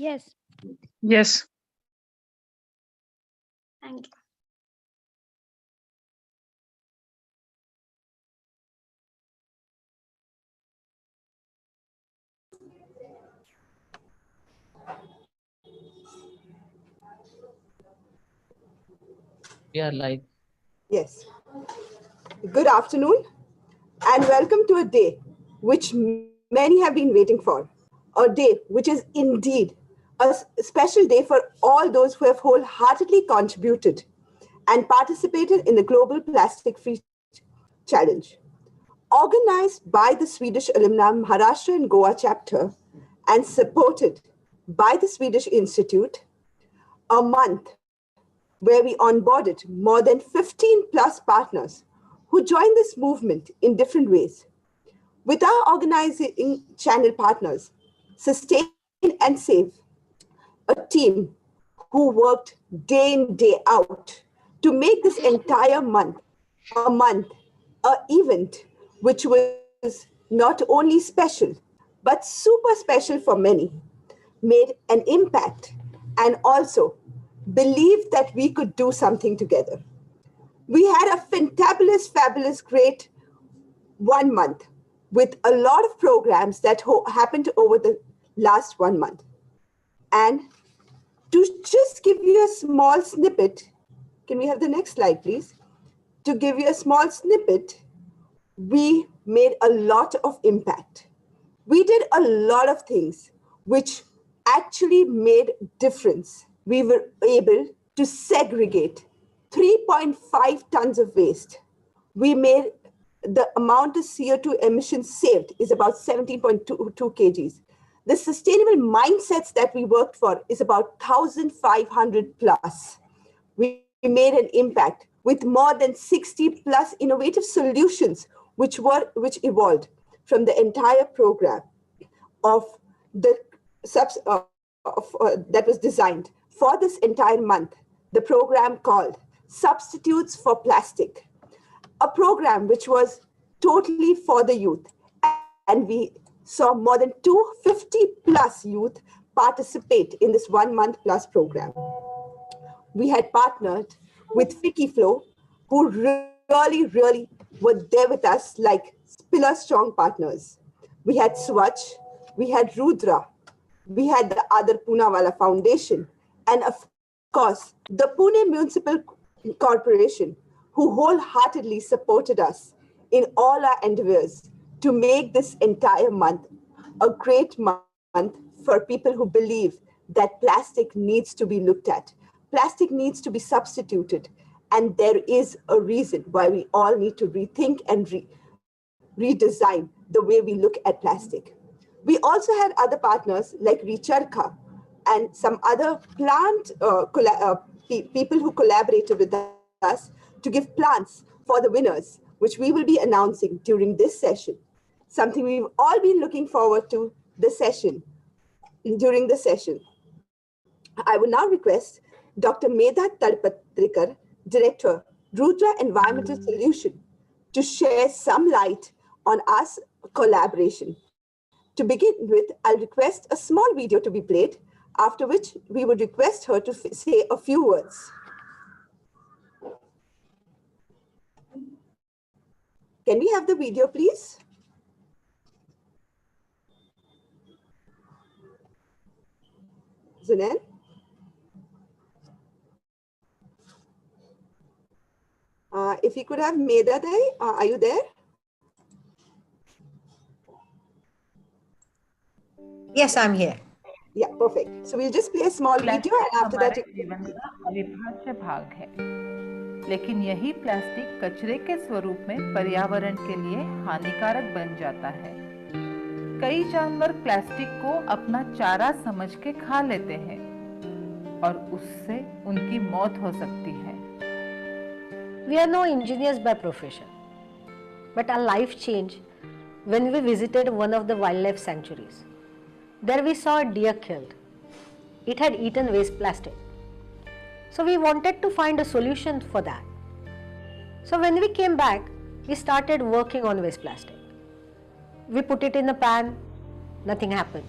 Yes. Yes. Thank you. We are live. Yes. Good afternoon and welcome to a day which many have been waiting for. A day which is indeed a special day for all those who have wholeheartedly contributed and participated in the Global Plastic Free Challenge. Organized by the Swedish Alumni Maharashtra and Goa chapter and supported by the Swedish Institute, a month where we onboarded more than 15 plus partners who joined this movement in different ways. With our organizing channel partners, Sustain and Save, a team who worked day in, day out to make this entire month a month, a event which was not only special, but super special for many, made an impact, and also believed that we could do something together. We had a fantabulous, fabulous, great 1 month with a lot of programs that happened over the last 1 month. And to just give you a small snippet, can we have the next slide, please? To give you a small snippet, we made a lot of impact. We did a lot of things which actually made difference. We were able to segregate 3.5 tons of waste. We made the amount of CO2 emissions saved is about 17.22 kgs. The sustainable mindsets that we worked for is about 1,500 plus. We made an impact with more than 60 plus innovative solutions which evolved from the entire program of the that was designed for this entire month. The program called Substitutes for Plastic, a program which was totally for the youth, and we saw more than 250 plus youth participate in this 1 month plus program. We had partnered with Fikiflow, who really were there with us like pillar strong partners. We had Swatch, we had Rudra, we had the other Poonawalla Foundation, and of course, the Pune Municipal Corporation, who wholeheartedly supported us in all our endeavors to make this entire month a great month for people who believe that plastic needs to be looked at. Plastic needs to be substituted. And there is a reason why we all need to rethink and redesign the way we look at plastic. We also had other partners like Recharkha and some other people who collaborated with us to give plants for the winners, which we will be announcing during this session. Something we've all been looking forward to during the session. I would now request Dr. Medha Talpatrikar, Director, Rudra Environmental Solution, to share some light on our collaboration. To begin with, I'll request a small video to be played, after which we would request her to say a few words. Can we have the video, please? Zunaid? If you could have Medha there, are you there? Yes, I'm here. Yeah, perfect. So we'll just play a small video and after that. जीवन का अविभाज्य भाग है, लेकिन यही plastic कचरे के स्वरूप में पर्यावरण के लिए हानिकारक बन जाता है। कई जानवर प्लास्टिक को अपना चारा समझ के खा लेते हैं और उससे उनकी मौत हो सकती है। We are no engineers by profession, but our life changed when we visited one of the wildlife sanctuaries. There we saw a deer killed. It had eaten waste plastic. So we wanted to find a solution for that. So when we came back, we started working on waste plastic. We put it in a pan, nothing happened.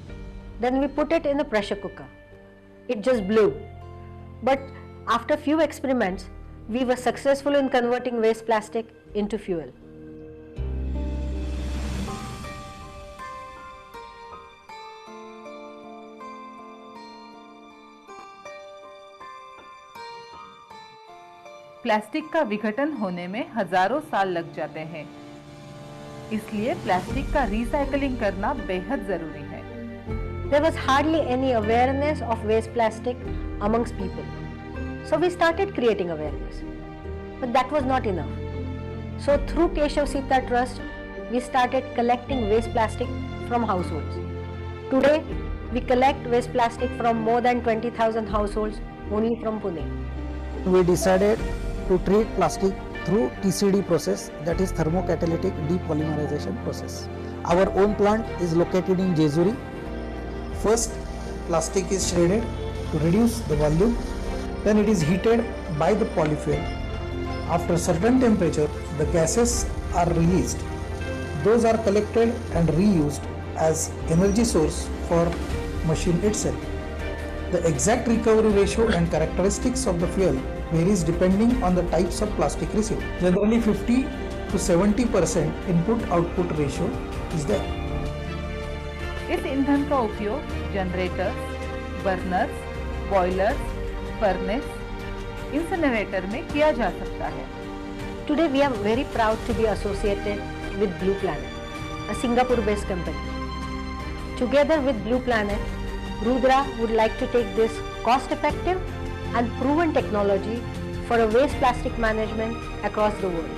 Then we put it in a pressure cooker, it just blew. But after few experiments, we were successful in converting waste plastic into fuel. Plastic का विघटन होने में हजारों साल लग जाते हैं, इसलिए प्लास्टिक का रिसाइकलिंग करना बेहद जरूरी है। There was hardly any awareness of waste plastic amongst people. So we started creating awareness. But that was not enough. So through Keshav Sita Trust, we started collecting waste plastic from households. Today, we collect waste plastic from more than 20,000 households only from Pune. We decided to treat plastic through TCD process, that is thermocatalytic depolymerization process. Our own plant is located in Jejuri. First, plastic is shredded to reduce the volume, then it is heated by the polyfuel. After certain temperature, the gases are released. Those are collected and reused as energy source for machine itself. The exact recovery ratio and characteristics of the fuel varies depending on the types of plastic received. Generally 50 to 70% input-output ratio is there. इस ईंधन का उपयोग generators, burners, boilers, furnace, incinerator में किया जा सकता है। Today we are very proud to be associated with Blue Planet, a Singapore-based company. Together with Blue Planet, Rudra would like to take this cost-effective and proven technology for a waste plastic management across the world.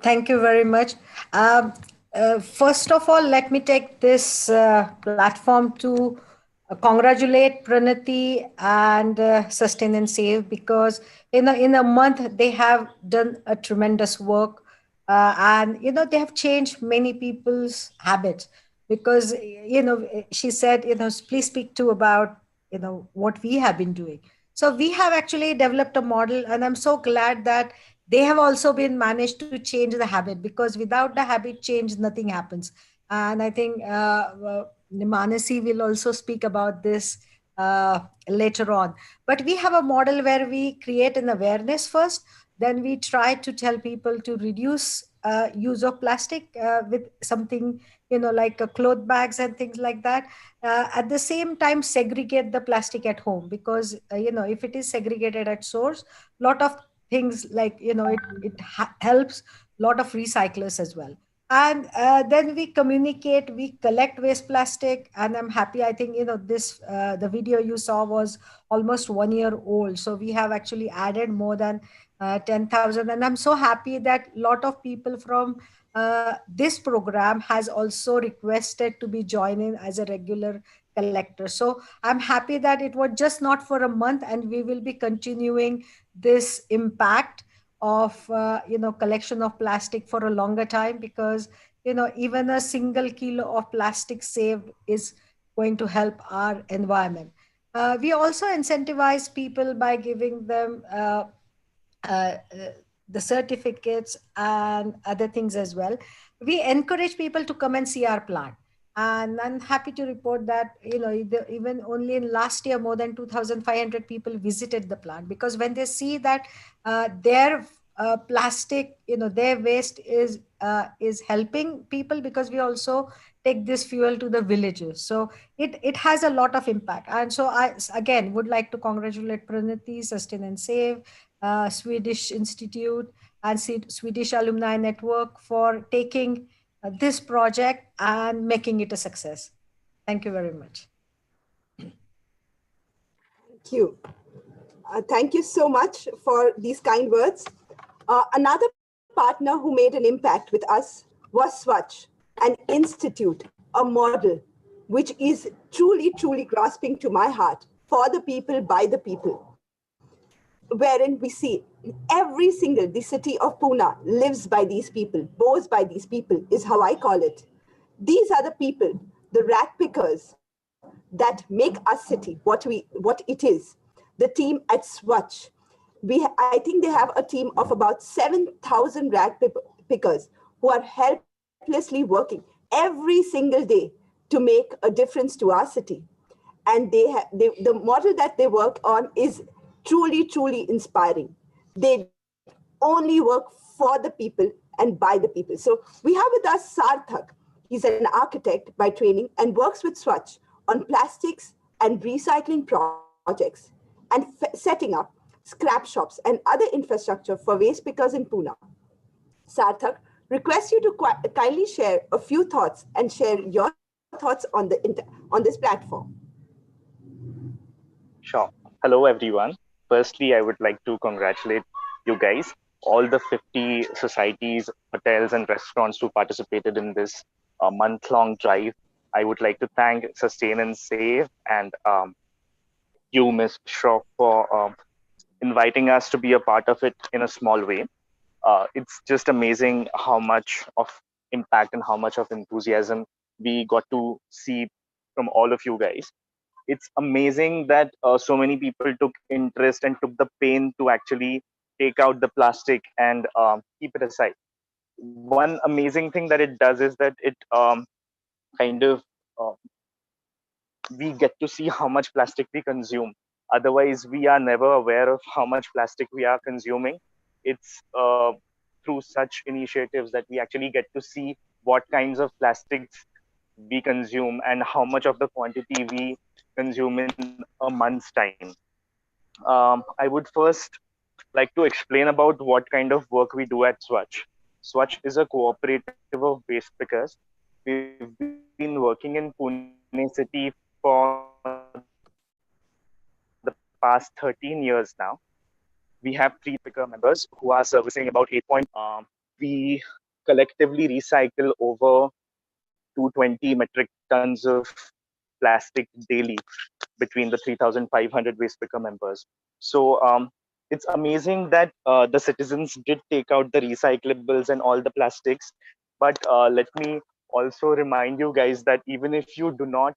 Thank you very much. First of all, let me take this platform to congratulate Pranati and Sustain and Save, because in a month they have done a tremendous work, and they have changed many people's habits, because she said please speak to about what we have been doing. So we have actually developed a model, and I'm so glad that they have also been managed to change the habit, because without the habit change, nothing happens. And I think Manasi will also speak about this later on. But we have a model where we create an awareness first, then we try to tell people to reduce use of plastic with something, like cloth bags and things like that. At the same time, segregate the plastic at home, because, if it is segregated at source, lot of things like, it helps lot of recyclers as well. And then we communicate, we collect waste plastic, and I'm happy, I think, this, the video you saw was almost 1 year old. So we have actually added more than 10,000. And I'm so happy that a lot of people from this program has also requested to be joining as a regular collector. So I'm happy that it was just not for a month, and we will be continuing this impact of collection of plastic for a longer time, because even a single kilo of plastic saved is going to help our environment. We also incentivize people by giving them the certificates and other things as well. We encourage people to come and see our plant. And I'm happy to report that, even only in last year, more than 2,500 people visited the plant, because when they see that their plastic, their waste is helping people, because we also take this fuel to the villages. So it has a lot of impact. And so I, again, would like to congratulate Pranati, Sustain and Save, Swedish Institute, and Swedish Alumni Network for taking this project and making it a success. Thank you very much. Thank you. Thank you so much for these kind words. Another partner who made an impact with us was Swachh, an institute, a model, which is truly, truly grasping to my heart, for the people, by the people, wherein we see every single, the city of Pune lives by these people, bows by these people, is how I call it. These are the people, the rag pickers, that make our city what it is. The team at Swachh, I think they have a team of about 7,000 rag pickers who are helplessly working every single day to make a difference to our city. And the model that they work on is truly, truly inspiring. They only work for the people and by the people. So we have with us Sarthak. He's an architect by training and works with Swatch on plastics and recycling projects and setting up scrap shops and other infrastructure for waste pickers in Pune. Sarthak, request you to kindly share a few thoughts and share your thoughts on this platform. Sure. Hello, everyone. Firstly, I would like to congratulate you guys, all the 50 societies, hotels, and restaurants who participated in this month-long drive. I would like to thank Sustain and Save and you, Ms. Shroff, for inviting us to be a part of it in a small way. It's just amazing how much of impact and how much of enthusiasm we got to see from all of you guys. It's amazing that so many people took interest and took the pain to actually take out the plastic and keep it aside. One amazing thing that it does is that it kind of uh, we get to see how much plastic we consume. Otherwise, we are never aware of how much plastic we are consuming. It's through such initiatives that we actually get to see what kinds of plastics we consume and how much of the quantity we consume in a month's time. I would first like to explain about what kind of work we do at Swatch. Swatch is a cooperative of waste pickers. We've been working in Pune city for the past 13 years now. We have 3 picker members who are servicing about 8. We collectively recycle over 220 metric tons of plastic daily between the 3,500 waste picker members. So it's amazing that the citizens did take out the recyclables and all the plastics. But let me also remind you guys that even if you do not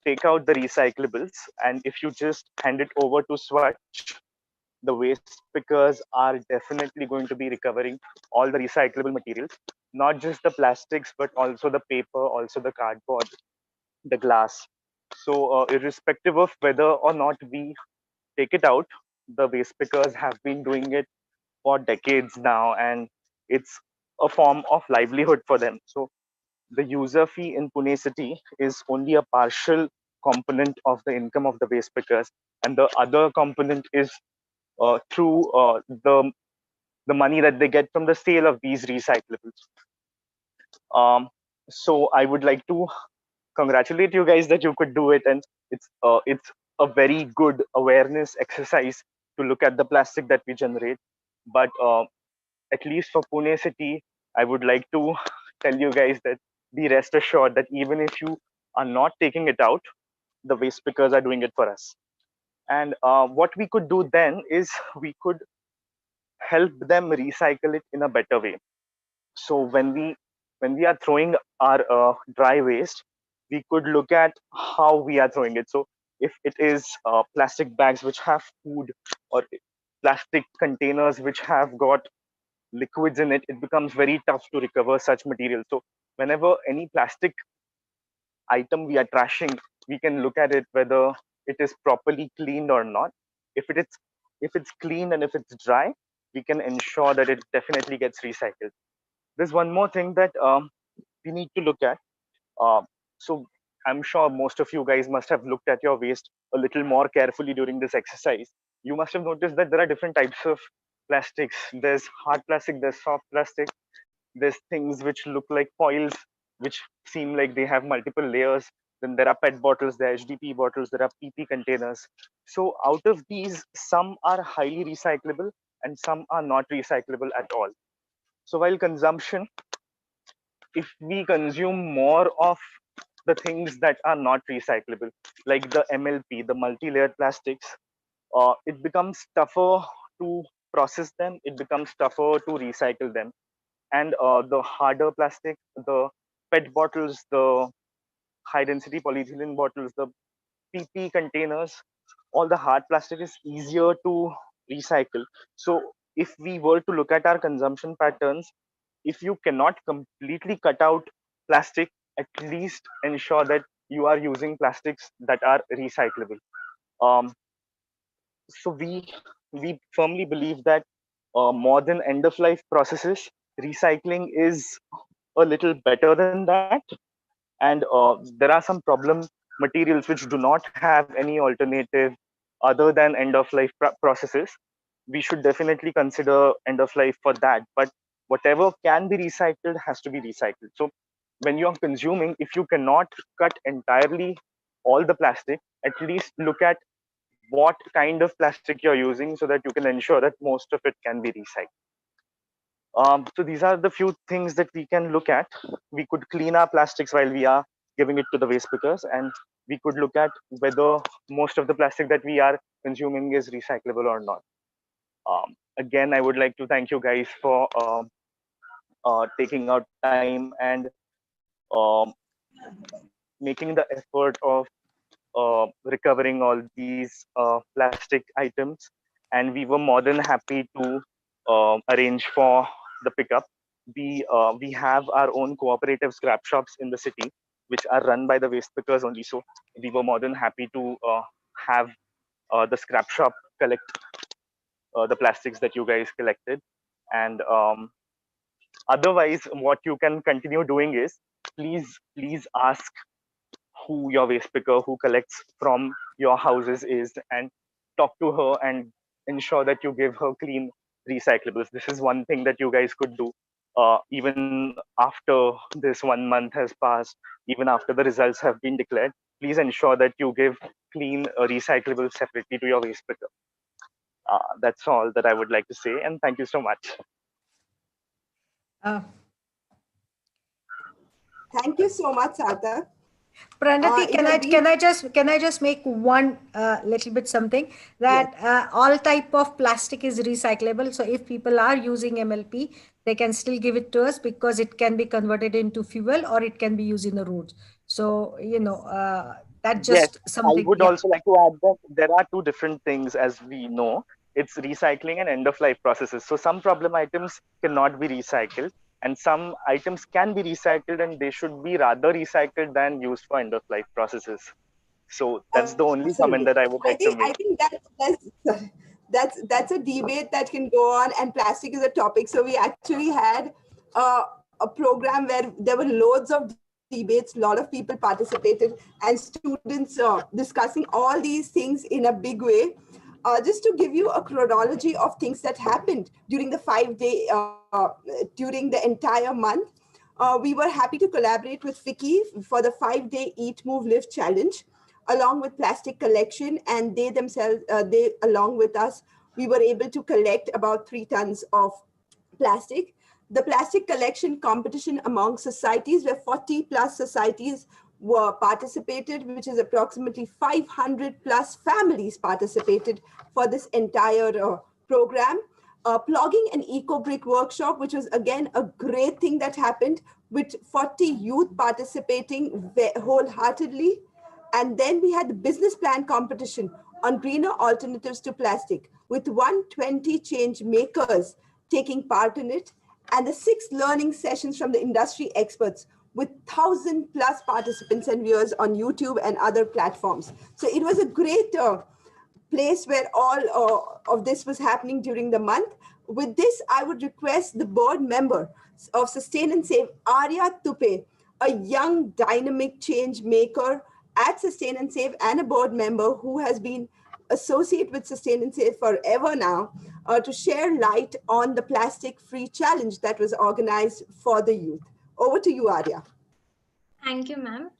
take out the recyclables and if you just hand it over to Swatch, the waste pickers are definitely going to be recovering all the recyclable materials, not just the plastics, but also the paper, also the cardboard, the glass. So, irrespective of whether or not we take it out, the waste pickers have been doing it for decades now, and it's a form of livelihood for them. So, the user fee in Pune city is only a partial component of the income of the waste pickers, and the other component is through the money that they get from the sale of these recyclables. So I would like to congratulate you guys that you could do it, and it's a very good awareness exercise to look at the plastic that we generate. But at least for Pune city, I would like to tell you guys that be rest assured that even if you are not taking it out, the waste pickers are doing it for us. And what we could do then is we could help them recycle it in a better way. So when we are throwing our dry waste, we could look at how we are throwing it. So if it is plastic bags which have food, or plastic containers which have got liquids in it, it becomes very tough to recover such material. So whenever any plastic item we are trashing, we can look at it whether it is properly cleaned or not. If it is, if it's clean and if it's dry, we can ensure that it definitely gets recycled. There's one more thing that we need to look at. So I'm sure most of you guys must have looked at your waste a little more carefully during this exercise. You must have noticed that there are different types of plastics. There's hard plastic, there's soft plastic, there's things which look like foils, which seem like they have multiple layers. Then there are PET bottles, there are HDP bottles, there are PP containers. So out of these, some are highly recyclable and some are not recyclable at all. So while consumption, if we consume more of the things that are not recyclable, like the MLP, the multi-layered plastics, it becomes tougher to process them. It becomes tougher to recycle them. And the harder plastic, the PET bottles, the high density polyethylene bottles, the PP containers, all the hard plastic is easier to recycle. So if we were to look at our consumption patterns, if you cannot completely cut out plastic, at least ensure that you are using plastics that are recyclable. Um, so we firmly believe that more than end of life processes, recycling is a little better than that. And there are some problem materials which do not have any alternative other than end of life processes. We should definitely consider end of life for that, but whatever can be recycled has to be recycled. So when you're consuming, if you cannot cut entirely all the plastic, at least look at what kind of plastic you're using so that you can ensure that most of it can be recycled. So these are the few things that we can look at. We could clean our plastics while we are giving it to the waste pickers, and we could look at whether most of the plastic that we are consuming is recyclable or not. Again, I would like to thank you guys for taking out time and um, making the effort of recovering all these plastic items. And we were more than happy to arrange for the pickup. We have our own cooperative scrap shops in the city, which are run by the waste pickers only. So we were more than happy to have the scrap shop collect the plastics that you guys collected. And otherwise, what you can continue doing is please ask who your waste picker who collects from your houses is, and talk to her and ensure that you give her clean recyclables. This is one thing that you guys could do even after this 1 month has passed, even after the results have been declared. Please ensure that you give clean recyclables separately to your waste picker. That's all that I would like to say, and thank you so much. Thank you so much, Sarthak. Pranati, It has been- can I just make one little bit something that all type of plastic is recyclable. So if people are using MLP, they can still give it to us because it can be converted into fuel or it can be used in the roads. So that just Yes, I something. would Yeah. also like to add that there are two different things, as we know. It's recycling and end of life processes. So some problem items cannot be recycled, and some items can be recycled, and they should be rather recycled than used for end of life processes. So that's the only comment Absolutely. that I would like to I make. think that's a debate that can go on, and plastic is a topic. So we actually had a program where there were loads of debates, a lot of people participated, and students discussing all these things in a big way. Just to give you a chronology of things that happened during the 5 day, during the entire month, we were happy to collaborate with Vicky for the 5 day Eat, Move, Live challenge, along with plastic collection, and they themselves, they along with us, we were able to collect about 3 tons of plastic. The plastic collection competition among societies, where 40 plus societies were participated, which is approximately 500 plus families participated for this entire program. Plugging an eco brick workshop, which was again a great thing that happened, with 40 youth participating wholeheartedly. And then we had the business plan competition on greener alternatives to plastic, with 120 change makers taking part in it, and the 6 learning sessions from the industry experts with 1,000 plus participants and viewers on YouTube and other platforms. So it was a great place where all of this was happening during the month. With this, I would request the board member of Sustain and Save, Arya Tupe, a young dynamic change maker at Sustain and Save and a board member who has been associated with Sustain and Save forever now, to share light on the plastic free challenge that was organized for the youth. Over to you, Arya. Thank you, ma'am.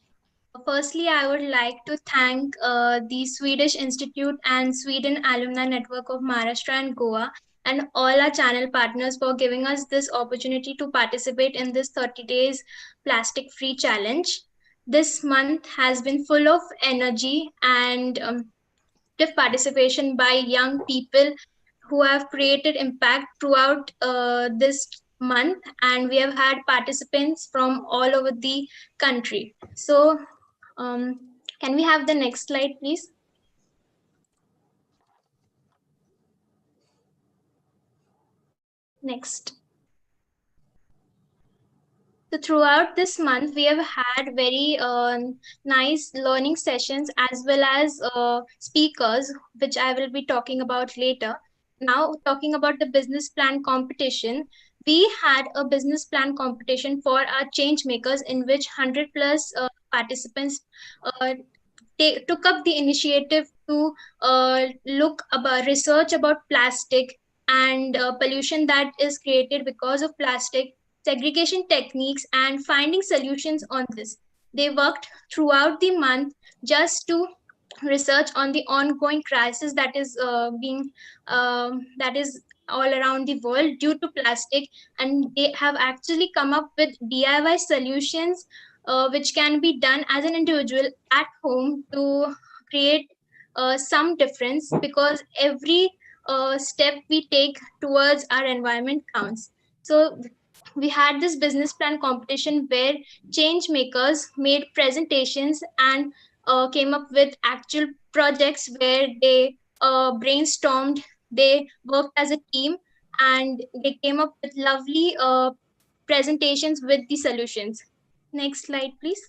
Firstly, I would like to thank the Swedish Institute and Sweden Alumni Network of Maharashtra and Goa, and all our channel partners for giving us this opportunity to participate in this 30 days plastic free challenge. This month has been full of energy and active participation by young people who have created impact throughout this month, and we have had participants from all over the country. So can we have the next slide, please? Next. So throughout this month, we have had very nice learning sessions as well as speakers, which I will be talking about later. Now, talking about the business plan competition, we had a business plan competition for our change makers in which 100 plus participants took up the initiative to look about research about plastic and pollution that is created because of plastic, segregation techniques, and finding solutions on this. They worked throughout the month just to research on the ongoing crisis that is that is all around the world due to plastic, and they have actually come up with DIY solutions which can be done as an individual at home to create some difference, because every step we take towards our environment counts. So we had this business plan competition where change makers made presentations and came up with actual projects where they brainstormed, they worked as a team, and they came up with lovely presentations with the solutions. Next slide, please.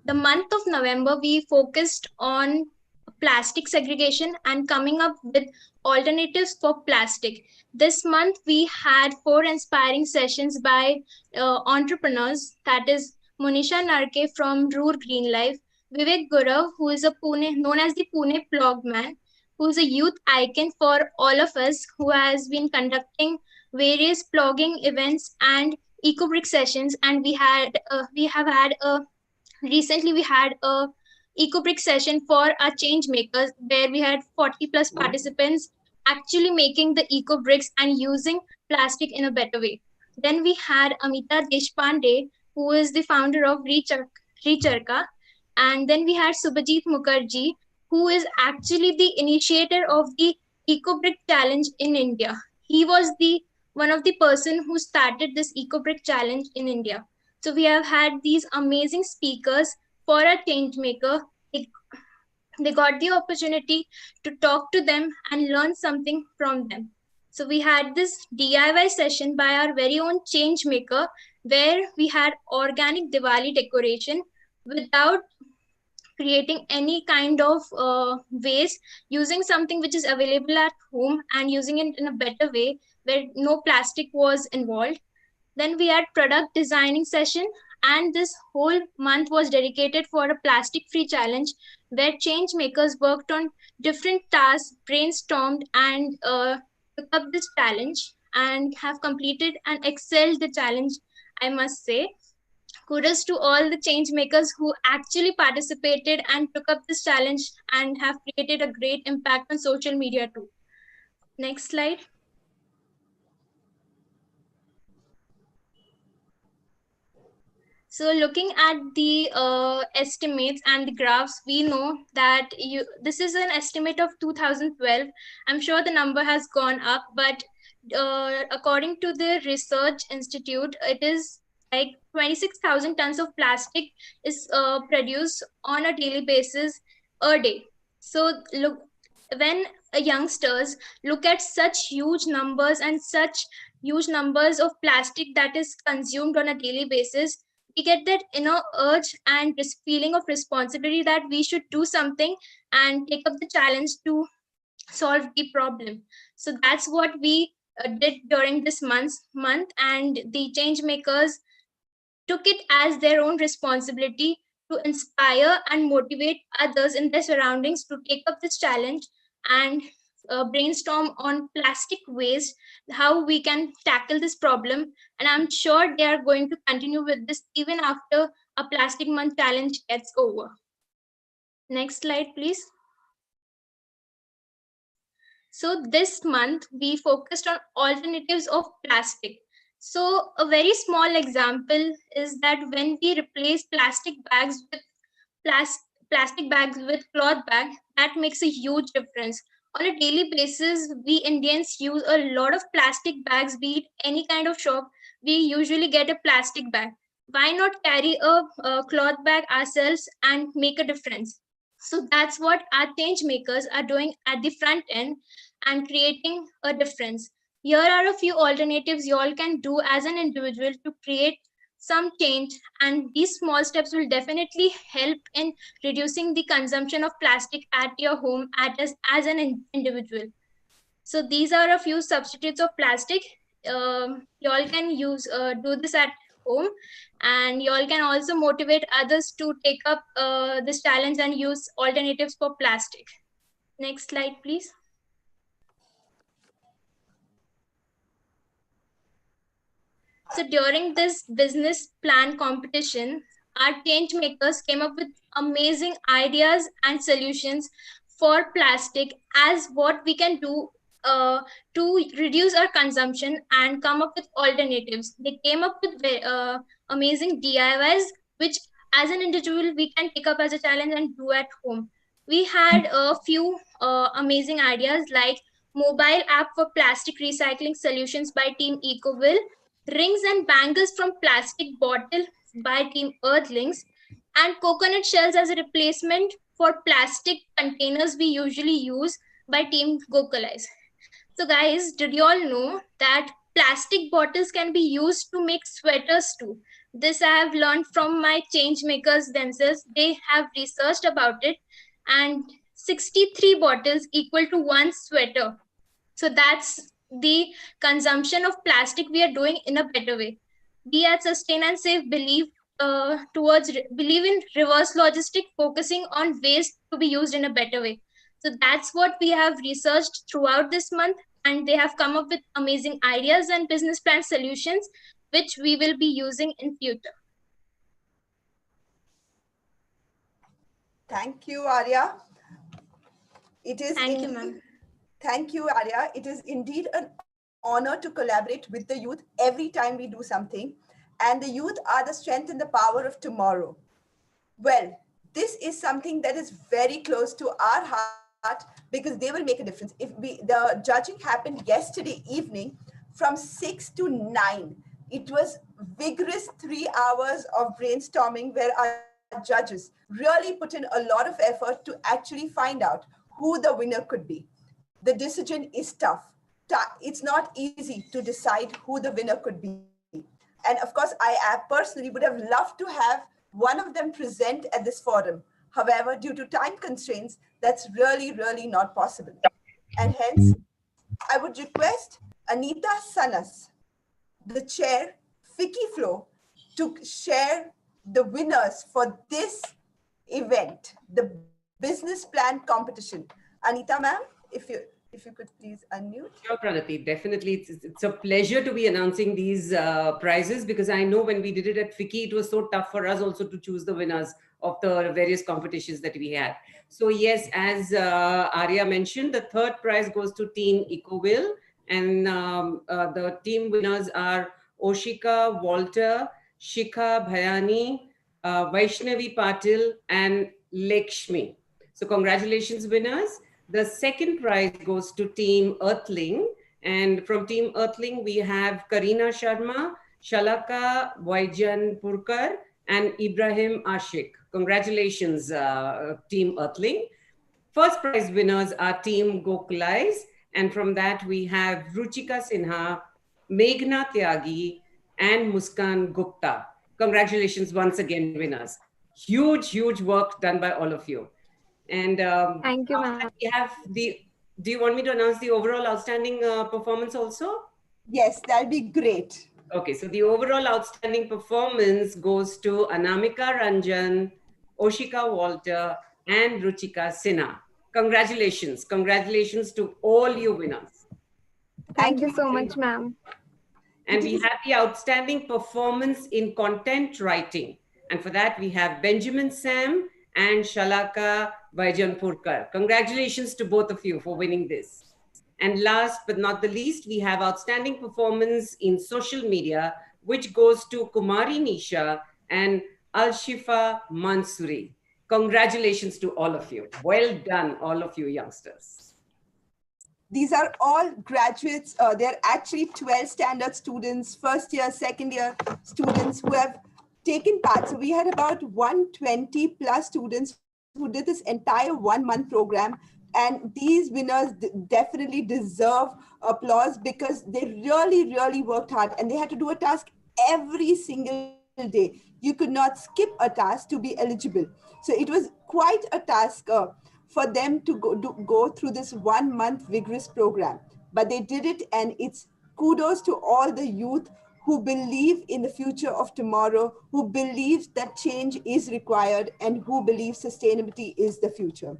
The month of November, we focused on plastic segregation and coming up with alternatives for plastic. This month, we had 4 inspiring sessions by entrepreneurs, that is Monisha Narke from Ruhr Green Life, Vivek Gurav, who is a Pune, known as the Pune Plogman, who is a youth icon for all of us, who has been conducting various blogging events and eco-brick sessions. And we have had a recently we had a eco-brick session for our change makers where we had 40 plus participants actually making the eco bricks and using plastic in a better way. Then we had Amita Deshpande, who is the founder of Recharka. And then we had Subhajit Mukherjee, who is actually the initiator of the eco brick challenge in India. He was the one of the person who started this eco brick challenge in India. So we have had these amazing speakers for a change maker. They got the opportunity to talk to them and learn something from them. So we had this DIY session by our very own change maker where we had organic Diwali decoration without creating any kind of waste, using something which is available at home and using it in a better way where no plastic was involved. Then we had product designing session, and this whole month was dedicated for a plastic free challenge where change makers worked on different tasks, brainstormed, and took up this challenge and have completed and excelled the challenge, I must say. Kudos to all the change makers who actually participated and took up this challenge and have created a great impact on social media too. Next slide. So looking at the estimates and the graphs, we know that this is an estimate of 2012. I'm sure the number has gone up, but according to the Research Institute, it is like 26,000 tons of plastic is produced on a daily basis a day. So look, when youngsters look at such huge numbers and such huge numbers of plastic that is consumed on a daily basis, we get that inner urge and this feeling of responsibility that we should do something and take up the challenge to solve the problem. So that's what we did during this month, and the change makers took it as their own responsibility to inspire and motivate others in their surroundings to take up this challenge and brainstorm on plastic waste, how we can tackle this problem. And I'm sure they are going to continue with this even after a plastic month challenge gets over. Next slide, please. So this month we focused on alternatives of plastic. So a very small example is that when we replace plastic bags with cloth bags, that makes a huge difference. On a daily basis, we Indians use a lot of plastic bags, be it any kind of shop, we usually get a plastic bag. Why not carry a cloth bag ourselves and make a difference? So that's what our change makers are doing at the front end and creating a difference. Here are a few alternatives you all can do as an individual to create some change, and these small steps will definitely help in reducing the consumption of plastic at your home as an individual. So these are a few substitutes of plastic. You all can do this at home, and you all can also motivate others to take up this challenge and use alternatives for plastic. Next slide, please. So during this business plan competition, our change makers came up with amazing ideas and solutions for plastic as what we can do to reduce our consumption and come up with alternatives. They came up with amazing DIYs, which as an individual we can take up as a challenge and do at home. We had a few amazing ideas like mobile app for plastic recycling solutions by Team Ecoville, rings and bangles from plastic bottle by Team Earthlings, and coconut shells as a replacement for plastic containers we usually use by Team Gokalize. So guys, did you all know that plastic bottles can be used to make sweaters too? This I have learned from my change makers themselves. They have researched about it, and 63 bottles equal to one sweater. So that's the consumption of plastic we are doing in a better way. We at Sustain and Save believe in reverse logistic, focusing on waste to be used in a better way. So that's what we have researched throughout this month, and they have come up with amazing ideas and business plan solutions, which we will be using in future. Thank you, Arya. Thank you, ma'am. Thank you, Arya. It is indeed an honor to collaborate with the youth every time we do something. And the youth are the strength and the power of tomorrow. Well, this is something that is very close to our heart because they will make a difference. The judging happened yesterday evening from 6 to 9. It was vigorous 3 hours of brainstorming where our judges really put in a lot of effort to actually find out who the winner could be. The decision is tough. It's not easy to decide who the winner could be. And of course, I personally would have loved to have one of them present at this forum. However, due to time constraints, that's really, really not possible. And hence, I would request Anita Sanas, the chair, Fiki Flow, to share the winners for this event, the business plan competition. Anita ma'am, if you could please unmute. Sure, Pranati, definitely. It's a pleasure to be announcing these prizes because I know when we did it at FICCI, it was so tough for us also to choose the winners of the various competitions that we had. So yes, as Arya mentioned, the third prize goes to Team Ecoville, and the team winners are Oshika Walter, Shikha Bhayani, Vaishnavi Patil, and Lakshmi. So congratulations, winners. The second prize goes to Team Earthling. And from Team Earthling, we have Karina Sharma, Shalaka Vaijanpurkar, and Ibrahim Ashik. Congratulations, Team Earthling. First prize winners are Team Gokalize. And from that, we have Ruchika Sinha, Meghna Tyagi, and Muskan Gupta. Congratulations once again, winners. Huge, huge work done by all of you. And thank you, ma'am. We have do you want me to announce the overall outstanding performance also? Yes, that'll be great. Okay, so the overall outstanding performance goes to Anamika Ranjan, Oshika Walter, and Ruchika Sinha. Congratulations. Congratulations to all you winners. Thank you so much, ma'am. And we have the outstanding performance in content writing. And for that, we have Benjamin Sam and Shalaka Vaijanpurkar. Congratulations to both of you for winning this. And last but not the least, we have outstanding performance in social media, which goes to Kumari Nisha and Al-Shifa Mansuri. Congratulations to all of you. Well done, all of you youngsters. These are all graduates. They're actually 12 standard students, first year, second year students who have taken part. So we had about 120 plus students who did this entire 1 month program And these winners definitely deserve applause because they really, really worked hard and they had to do a task every single day. You could not skip a task to be eligible. So it was quite a task for them to go through this 1 month vigorous program. But they did it, and it's kudos to all the youth who believe in the future of tomorrow, who believes that change is required, and who believe sustainability is the future.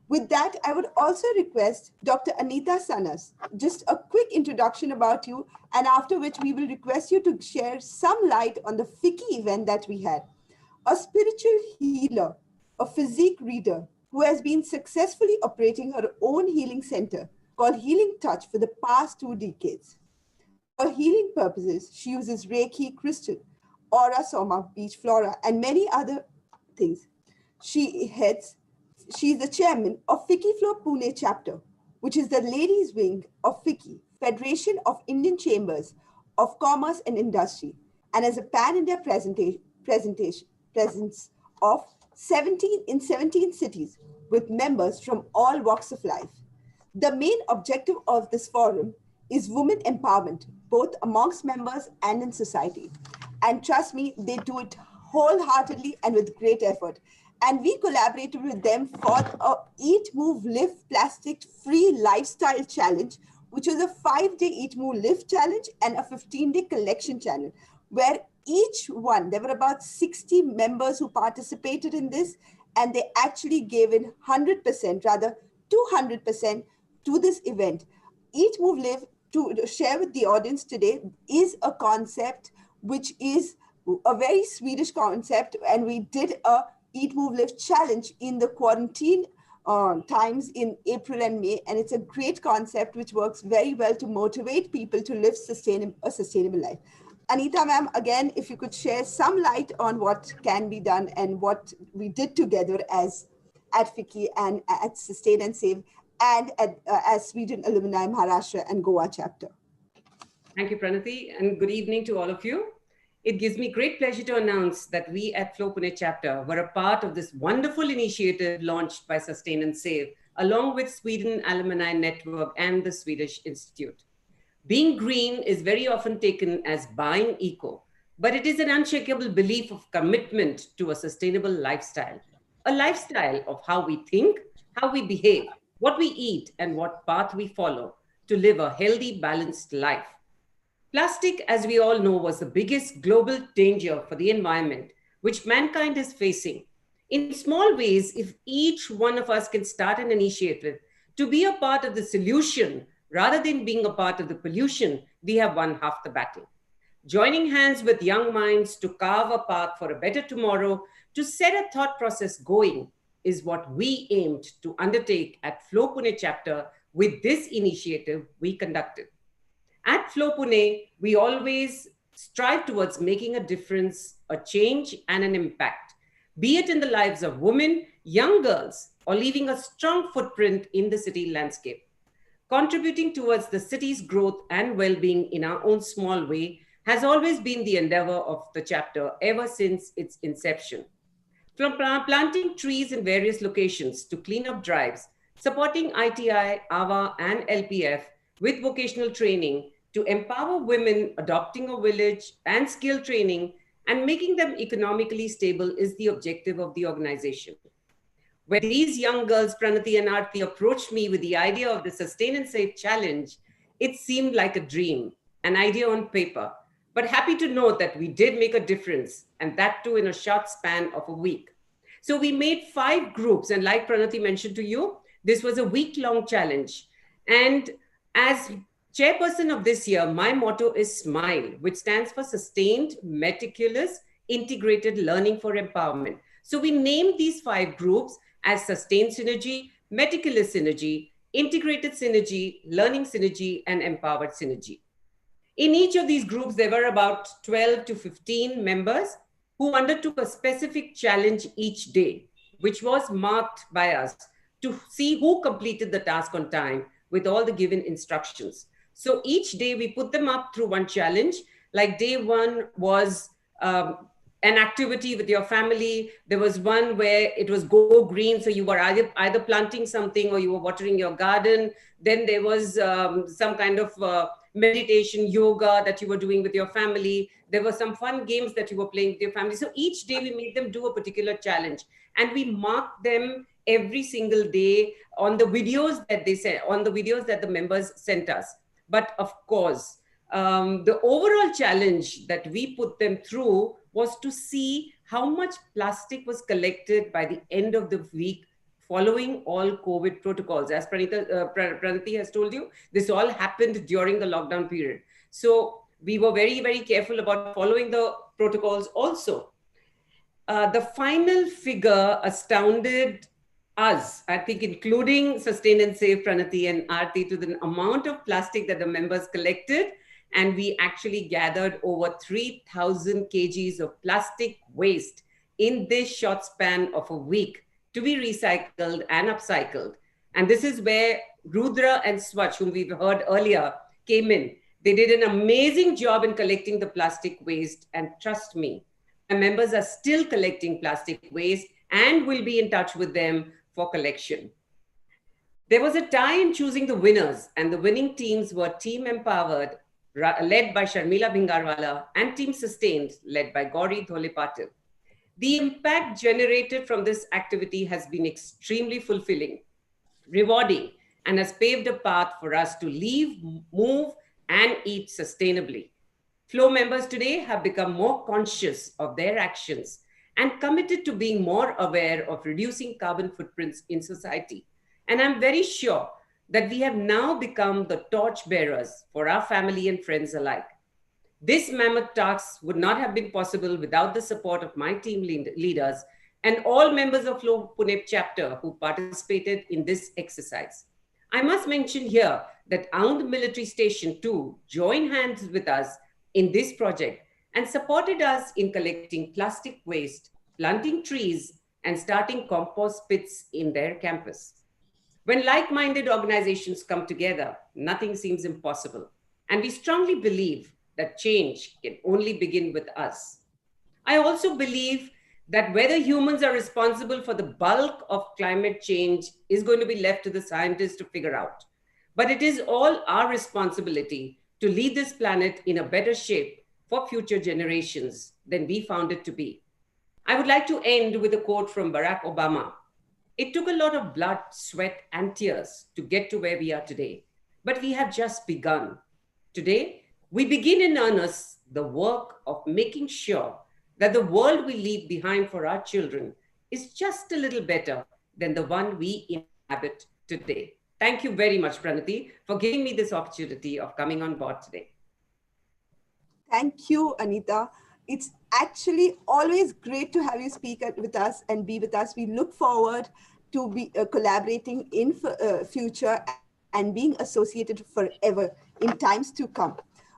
With that, I would also request Dr. Anita Sanas, just a quick introduction about you, and after which we will request you to share some light on the FICCI event that we had. A spiritual healer, a physique reader who has been successfully operating her own healing center called Healing Touch for the past 2 decades. For healing purposes, she uses Reiki, crystal, aura soma, beach flora, and many other things. She's the chairman of FICCI Flow Pune chapter, which is the ladies' wing of FICCI, Federation of Indian Chambers of Commerce and Industry, and has a pan-India presence of 17 cities with members from all walks of life. The main objective of this forum is women empowerment, both amongst members and in society. And trust me, they do it wholeheartedly and with great effort. And we collaborated with them for a Eat, Move, Live plastic-free lifestyle challenge, which was a 5-day Eat, Move, Live challenge and a 15-day collection challenge, where each one, there were about 60 members who participated in this, and they actually gave in 100%, rather 200% to this event. Eat, Move, Live, to share with the audience today, is a concept which is a very Swedish concept, and we did a Eat, Move, Live challenge in the quarantine times in April and May, and it's a great concept which works very well to motivate people to live a sustainable life. Anita ma'am, again, if you could share some light on what can be done and what we did together as at FICCI and at Sustain and Save and as Sweden Alumni Maharashtra and Goa chapter. Thank you, Pranati, and good evening to all of you. It gives me great pleasure to announce that we at Flow Pune chapter were a part of this wonderful initiative launched by Sustain and Save, along with Sweden Alumni Network and the Swedish Institute. Being green is very often taken as buying eco, but it is an unshakable belief of commitment to a sustainable lifestyle, a lifestyle of how we think, how we behave, what we eat, and what path we follow to live a healthy, balanced life. Plastic, as we all know, was the biggest global danger for the environment, which mankind is facing. In small ways, if each one of us can start an initiative to be a part of the solution rather than being a part of the pollution, we have won half the battle. Joining hands with young minds to carve a path for a better tomorrow, to set a thought process going, is what we aimed to undertake at Flow Pune chapter with this initiative we conducted. At Flow Pune, we always strive towards making a difference, a change, and an impact, be it in the lives of women, young girls, or leaving a strong footprint in the city landscape. Contributing towards the city's growth and well-being in our own small way has always been the endeavor of the chapter ever since its inception. From planting trees in various locations to clean up drives, supporting ITI, AVA, and LPF with vocational training, to empower women adopting a village and skill training and making them economically stable is the objective of the organization. When these young girls, Pranati and Aarti, approached me with the idea of the Sustain and Save challenge, it seemed like a dream, an idea on paper, but happy to note that we did make a difference, and that too in a short span of a week. So we made 5 groups, and like Pranati mentioned to you, this was a week-long challenge. And as chairperson of this year, my motto is SMILE, which stands for Sustained, Meticulous, Integrated Learning for Empowerment. So we named these 5 groups as Sustained Synergy, Meticulous Synergy, Integrated Synergy, Learning Synergy, and Empowered Synergy. In each of these groups, there were about 12 to 15 members who undertook a specific challenge each day, which was marked by us to see who completed the task on time with all the given instructions. So each day we put them up through one challenge. Like day 1 was an activity with your family. There was one where it was Go Green. So you were either planting something or you were watering your garden. Then there was some kind of meditation, yoga that you were doing with your family. There were some fun games that you were playing with your family. So each day we made them do a particular challenge, and we marked them every single day on the videos that they sent, on the videos that the members sent us. But of course, the overall challenge that we put them through was to see how much plastic was collected by the end of the week following all COVID protocols. As Pranati has told you, this all happened during the lockdown period. So we were very, very careful about following the protocols also. The final figure astounded us, I think, including Sustain and Save, Pranati and Aarti, to the amount of plastic that the members collected. And we actually gathered over 3,000 kgs of plastic waste in this short span of a week to be recycled and upcycled. And this is where Rudra and Swachh, whom we've heard earlier, came in. They did an amazing job in collecting the plastic waste. And trust me, my members are still collecting plastic waste and will be in touch with them for collection. There was a tie in choosing the winners, and the winning teams were Team Empowered, led by Sharmila Bhingarwala, and Team Sustained, led by Gauri Dhole Patil. The impact generated from this activity has been extremely fulfilling, rewarding, and has paved a path for us to live, move, and eat sustainably. Flow members today have become more conscious of their actions and committed to being more aware of reducing carbon footprints in society. And I'm very sure that we have now become the torch bearers for our family and friends alike. This mammoth task would not have been possible without the support of my team leaders and all members of Flow Pune chapter who participated in this exercise. I must mention here that Aund Military Station 2 joined hands with us in this project and supported us in collecting plastic waste, planting trees, and starting compost pits in their campus. When like-minded organizations come together, nothing seems impossible. And we strongly believe that change can only begin with us. I also believe that whether humans are responsible for the bulk of climate change is going to be left to the scientists to figure out. But it is all our responsibility to leave this planet in a better shape for future generations than we found it to be. I would like to end with a quote from Barack Obama. It took a lot of blood, sweat, and tears to get to where we are today, but we have just begun. Today, we begin in earnest the work of making sure that the world we leave behind for our children is just a little better than the one we inhabit today. Thank you very much, Pranati, for giving me this opportunity of coming on board today. Thank you, Anita. It's actually always great to have you speak with us and be with us. We look forward to be collaborating in future and being associated forever in times to come.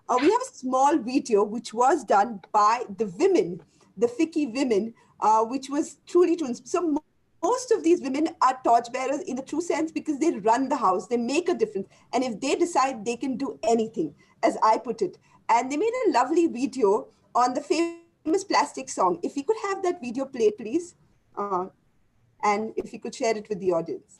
We have a small video which was done by the women, the FICCI women, which was truly true. So most of these women are torchbearers in the true sense because they run the house, they make a difference. And if they decide, they can do anything, as I put it. And they made a lovely video on the famous plastic song. If we could have that video played, please. And if you could share it with the audience.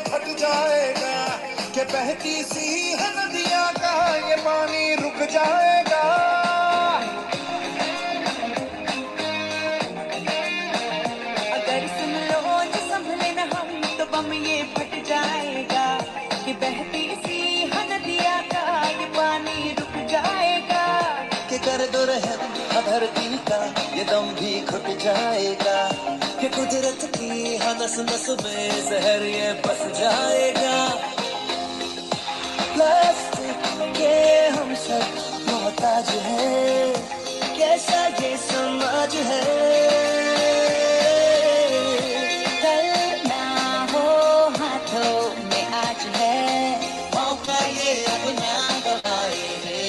फट जाएगा कि बहती सी है नदियां का ये पानी रुक जाएगा अगर सुन लो जो संभले न हम तो बम ये फट जाएगा कि बहती सी है नदियां का ये पानी रुक जाएगा कि कर दो रहम धरती का ये दम भी घुट जाएगा कि कुदरत की नस नस में जहर ये बस जाएगा प्लास्टिक के हम आज है, करना हो हाथों में आज है, मौका ये अब ना गवाए रे।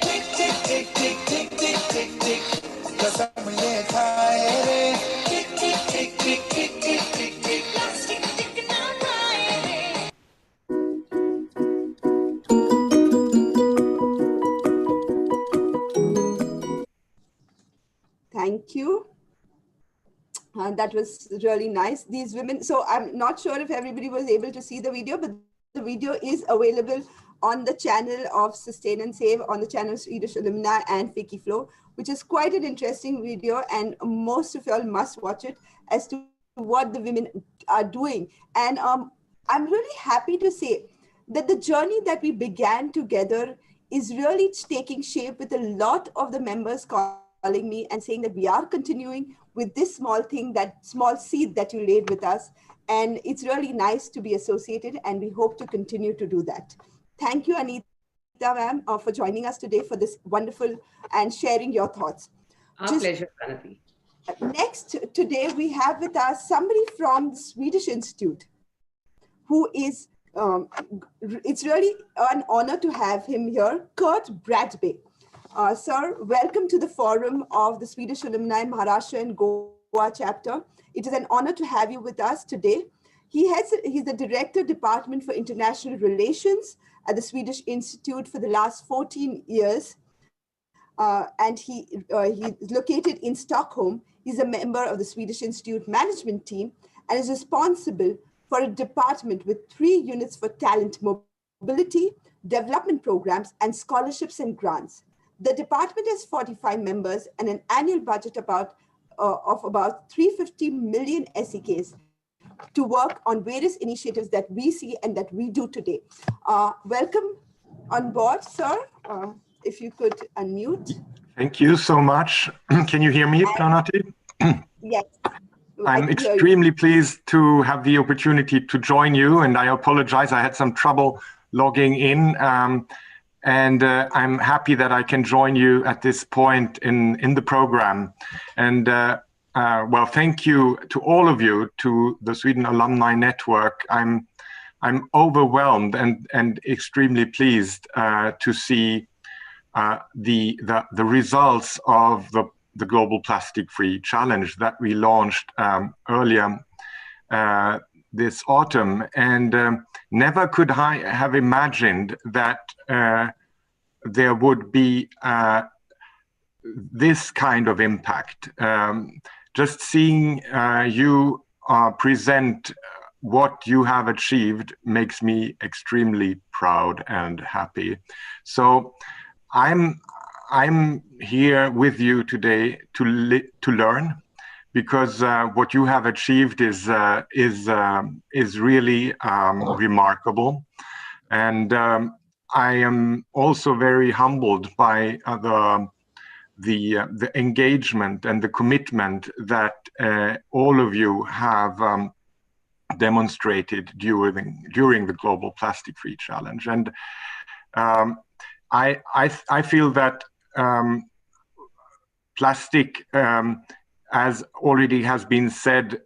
टिक टिक टिक टिक टिक टिक टिक टिक कसम ये खाए रे, टिक टिक टिक टिक टिक टिक टिक टिक प्लास्टिक टिक ना खाए रे। Thank you. That was really nice. These women, so I'm not sure if everybody was able to see the video, but the video is available on the channel of Sustain and Save, on the channel of Swedish Alumni and Fiki Flow, which is quite an interesting video, and most of y'all must watch it as to what the women are doing. And I'm really happy to say that the journey that we began together is really taking shape, with a lot of the members calling me and saying that we are continuing with this small thing, that small seed that you laid with us. And it's really nice to be associated, and we hope to continue to do that. Thank you, Anita ma'am, for joining us today for this wonderful and sharing your thoughts. Our pleasure, Pranati. Next, today we have with us somebody from the Swedish Institute who is, it's really an honor to have him here, Kurt Bradby. Sir, welcome to the forum of the Swedish Alumni Maharashtra and Goa chapter. It is an honor to have you with us today. He's the Director, Department for International Relations at the Swedish Institute for the last 14 years. And he's located in Stockholm. He's a member of the Swedish Institute management team and is responsible for a department with 3 units for talent mobility, development programs, and scholarships and grants. The department has 45 members and an annual budget of about 350 million SEKs to work on various initiatives that we see and that we do today. Welcome on board, sir. If you could unmute. Thank you so much. Can you hear me, Pranati? Yes. I'm extremely pleased to have the opportunity to join you, and I apologize, I had some trouble logging in. And I'm happy that I can join you at this point in the program. And well, thank you to all of you, to the Sweden Alumni Network. I'm overwhelmed and extremely pleased to see the results of the Global Plastic Free Challenge that we launched earlier this autumn. And never could I have imagined that there would be this kind of impact. Just seeing you present what you have achieved makes me extremely proud and happy. So I'm here with you today to learn, because what you have achieved is really remarkable, and I am also very humbled by the engagement and the commitment that all of you have demonstrated during the Global Plastic Free Challenge. And I feel that plastic, as already has been said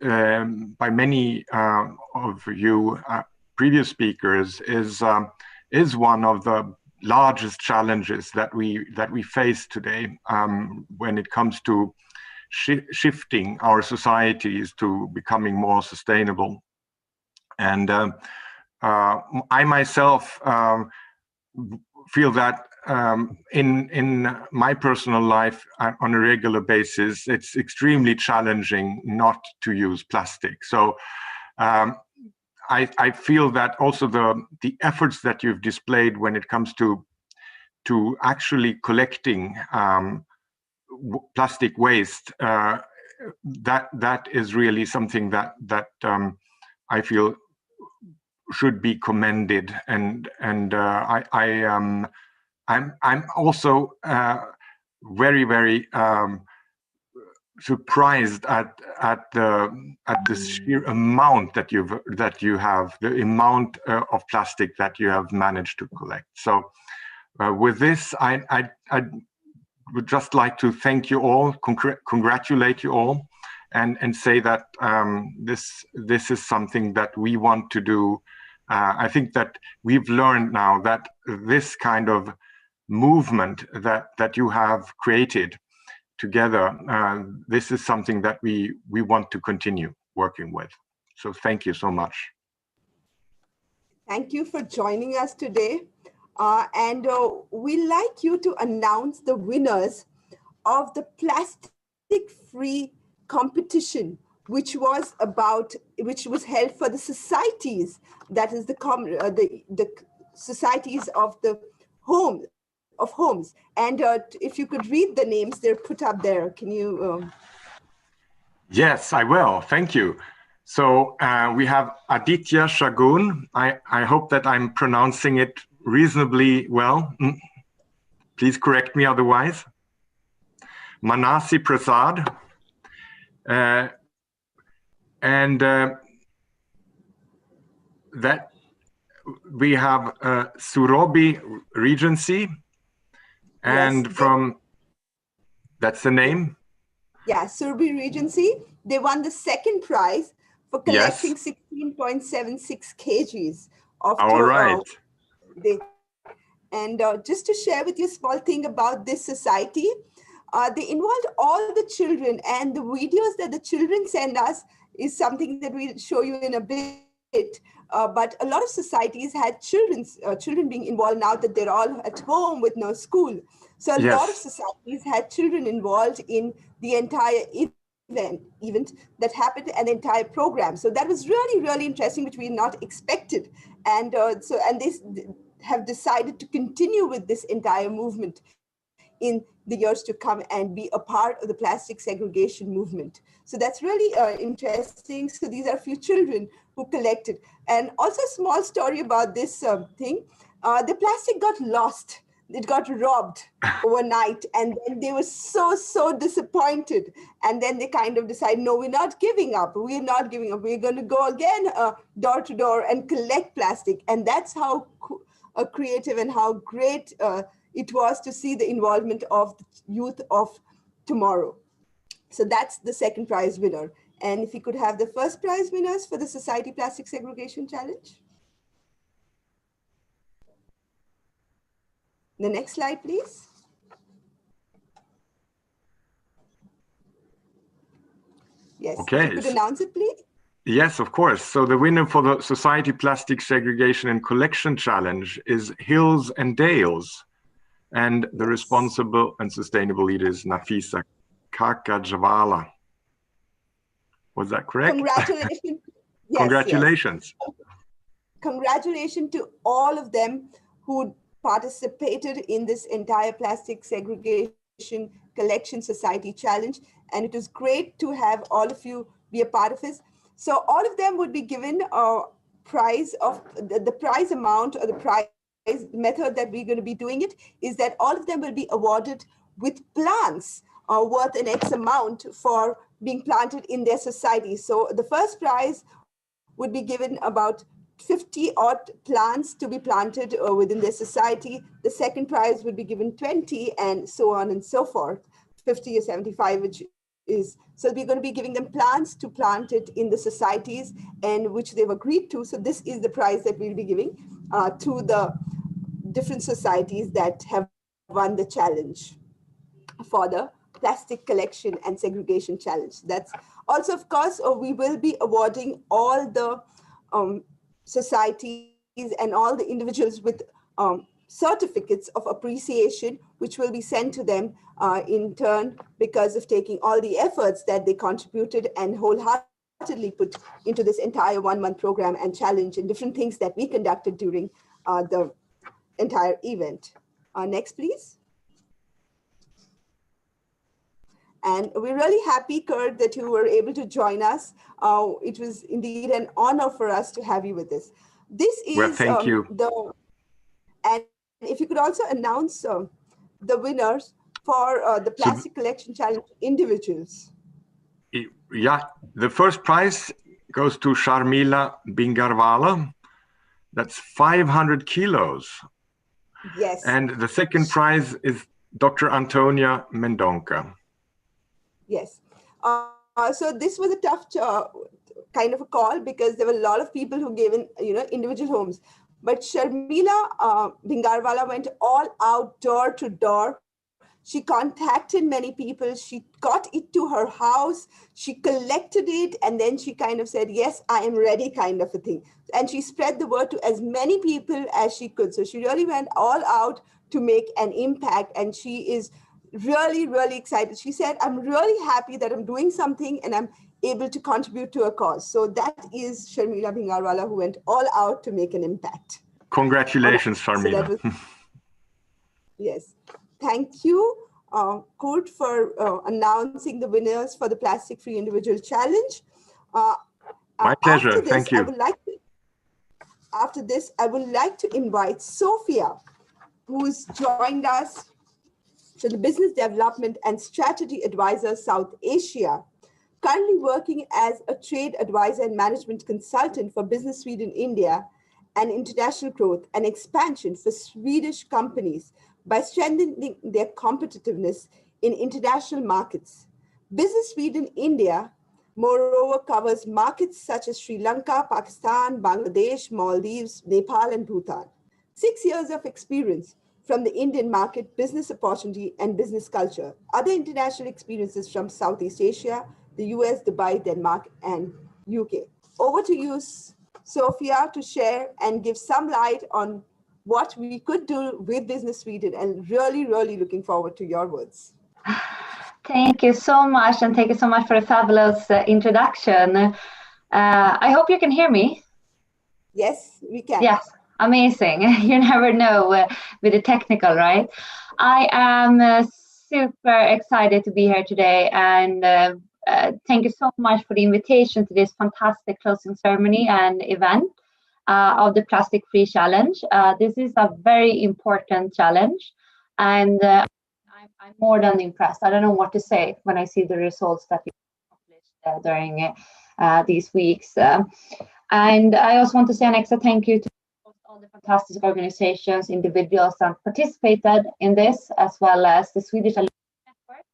by many of you previous speakers, is one of the largest challenges that we face today when it comes to shifting our societies to becoming more sustainable. And I myself feel that in my personal life on a regular basis, it's extremely challenging not to use plastic. So I feel that also the efforts that you've displayed when it comes to actually collecting plastic waste, that is really something that I feel should be commended. And I'm also very surprised at the sheer amount that you have, the amount of plastic that you have managed to collect. So with this, I'd would just like to thank you all, congratulate you all, and say that this is something that we want to do. I think that we've learned now that this kind of movement that you have created together, this is something that we want to continue working with. So thank you so much. Thank you for joining us today. And we'd like you to announce the winners of the plastic-free competition, which was held for the societies, that is the societies of the homes. And if you could read the names, they're put up there. Can you? Yes, I will. Thank you. So we have Aditya Shagun. I hope that I'm pronouncing it reasonably well. Please correct me otherwise. Manasi Prasad. And that we have Surobi Regency. And yes, that's the name? Yeah, Surobi Regency. They won the second prize for collecting 16.76 kgs of all right. And just to share with you a small thing about this society, they involved all the children, and the videos that the children send us is something that we'll show you in a bit. But a lot of societies had children being involved now that they're all at home with no school. So a lot of societies had children involved in the entire event that happened, and the entire program. So that was really, really interesting, which we had not expected. And they have decided to continue with this entire movement in the years to come and be a part of the plastic segregation movement. So that's really interesting. So these are a few children who collected. And also a small story about this thing. The plastic got lost. It got robbed overnight, and then they were so disappointed. And then they kind of decide, no, we're not giving up. We're not giving up. We're going to go again door to door and collect plastic. And that's how creative and how great it was to see the involvement of the youth of tomorrow. So that's the second prize winner. And if you could have the first prize winners for the Society Plastic Segregation Challenge. The next slide, please. Yes, okay. If you could announce it, please. Yes, of course. So the winner for the Society Plastic Segregation and Collection Challenge is Hills and Dales. And the responsible and sustainable leader is Nafisa Kakajwala. Was that correct? Congratulations. Yes, congratulations. Yes. Congratulations to all of them who participated in this entire Plastic Segregation Collection Society Challenge. And it was great to have all of you be a part of this. So all of them would be given a prize of the prize amount, or the prize method that we're going to be doing it is that all of them will be awarded with plants worth an X amount for being planted in their society. So the first prize would be given about 50 odd plants to be planted within their society. The second prize would be given 20, and so on and so forth, 50 or 75, which is, so we're going to be giving them plants to plant it in the societies, and which they've agreed to. So this is the prize that we'll be giving to the different societies that have won the challenge for the Plastic Collection and Segregation Challenge. That's also, of course, we will be awarding all the societies and all the individuals with certificates of appreciation, which will be sent to them in turn because of taking all the efforts that they contributed and wholeheartedly put into this entire 1-month program and challenge and different things that we conducted during the entire event. Next, please. And we're really happy, Kurt, that you were able to join us. It was indeed an honor for us to have you with us. This is well, thank you. And if you could also announce the winners for the Plastic Collection Challenge individuals. Yeah, the first prize goes to Sharmila Bingarwala. That's 500 kilos. Yes. And the second prize is Dr. Antonia Mendonca. Yes. So this was a tough kind of a call because there were a lot of people who gave in, individual homes. But Sharmila Bhingarwala went all out, door to door. She contacted many people. She got it to her house. She collected it. And then she kind of said, yes, I am ready, kind of a thing. And she spread the word to as many people as she could. So she really went all out to make an impact. And she is really, really excited. She said, I'm really happy that I'm doing something and I'm able to contribute to a cause. So that is Sharmila Bhingarwala, who went all out to make an impact. Congratulations, Sharmila. So yes. Thank you, Kurt, for announcing the winners for the Plastic Free Individual Challenge. My pleasure. Thank you. After this, I would like to invite Sophia, who's joined us to the Business Development and Strategy Advisor South Asia, currently working as a trade advisor and management consultant for Business Sweden India and international growth and expansion for Swedish companies by strengthening their competitiveness in international markets. Business Sweden India, moreover, covers markets such as Sri Lanka, Pakistan, Bangladesh, Maldives, Nepal, and Bhutan. 6 years of experience from the Indian market, business opportunity, and business culture. Other international experiences from Southeast Asia, the US, Dubai, Denmark, and UK. Over to you, Sophia, to share and give some light on what we could do with Business Sweden, and really, really looking forward to your words. Thank you so much, and thank you so much for a fabulous introduction. I hope you can hear me. Yes, we can. Yes, amazing. You never know with the technical, right? I am super excited to be here today, and thank you so much for the invitation to this fantastic closing ceremony and event of the Plastic Free Challenge. This is a very important challenge, and I'm more than impressed. I don't know what to say when I see the results that you accomplished during these weeks. And I also want to say an extra thank you to all the fantastic organizations, individuals that participated in this, as well as the Swedish Alumni Network,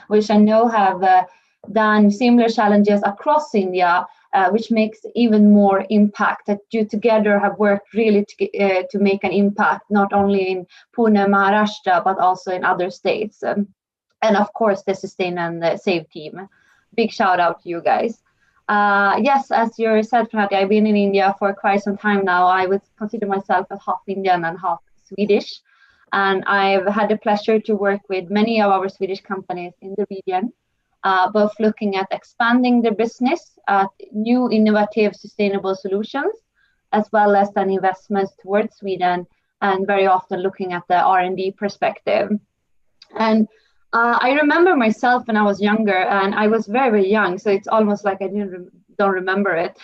which I know have done similar challenges across India, which makes even more impact, that you together have worked really to make an impact, not only in Pune, Maharashtra, but also in other states. And of course, the Sustain and Save team. Big shout out to you guys. Yes, as you said, Pranati, I've been in India for quite some time now. I would consider myself as half Indian and half Swedish. And I've had the pleasure to work with many of our Swedish companies in the region, both looking at expanding their business, new innovative sustainable solutions, as well as then investments towards Sweden, and very often looking at the R&D perspective. And I remember myself when I was younger, and I was very, very young, so it's almost like I don't remember it,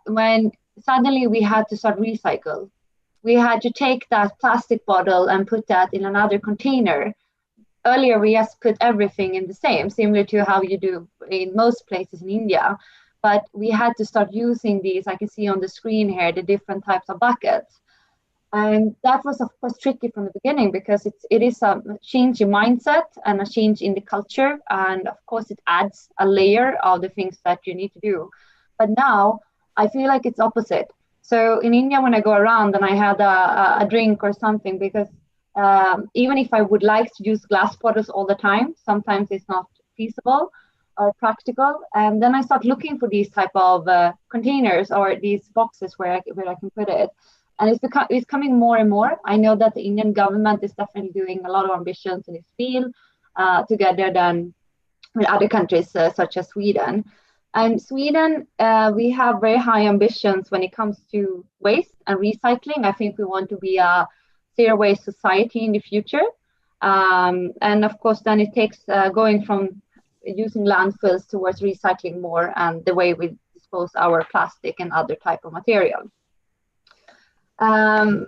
when suddenly we had to start recycle. We had to take that plastic bottle and put that in another container. Earlier, we just put everything in the same, similar to how you do in most places in India. But we had to start using these, I can see on the screen here, the different types of buckets. And that was, of course, tricky from the beginning, because it is a change in mindset and a change in the culture. And of course, it adds a layer of the things that you need to do. But now I feel like it's opposite. So in India, when I go around and I had a drink or something, because even if I would like to use glass bottles all the time, sometimes it's not feasible or practical. And then I start looking for these type of containers or these boxes where I can put it. And it's coming more and more. I know that the Indian government is definitely doing a lot of ambitions in this field, together than with other countries such as Sweden. And Sweden, we have very high ambitions when it comes to waste and recycling. I think we want to be a zero waste society in the future. And of course, then it takes going from using landfills towards recycling more, and the way we dispose our plastic and other type of material. And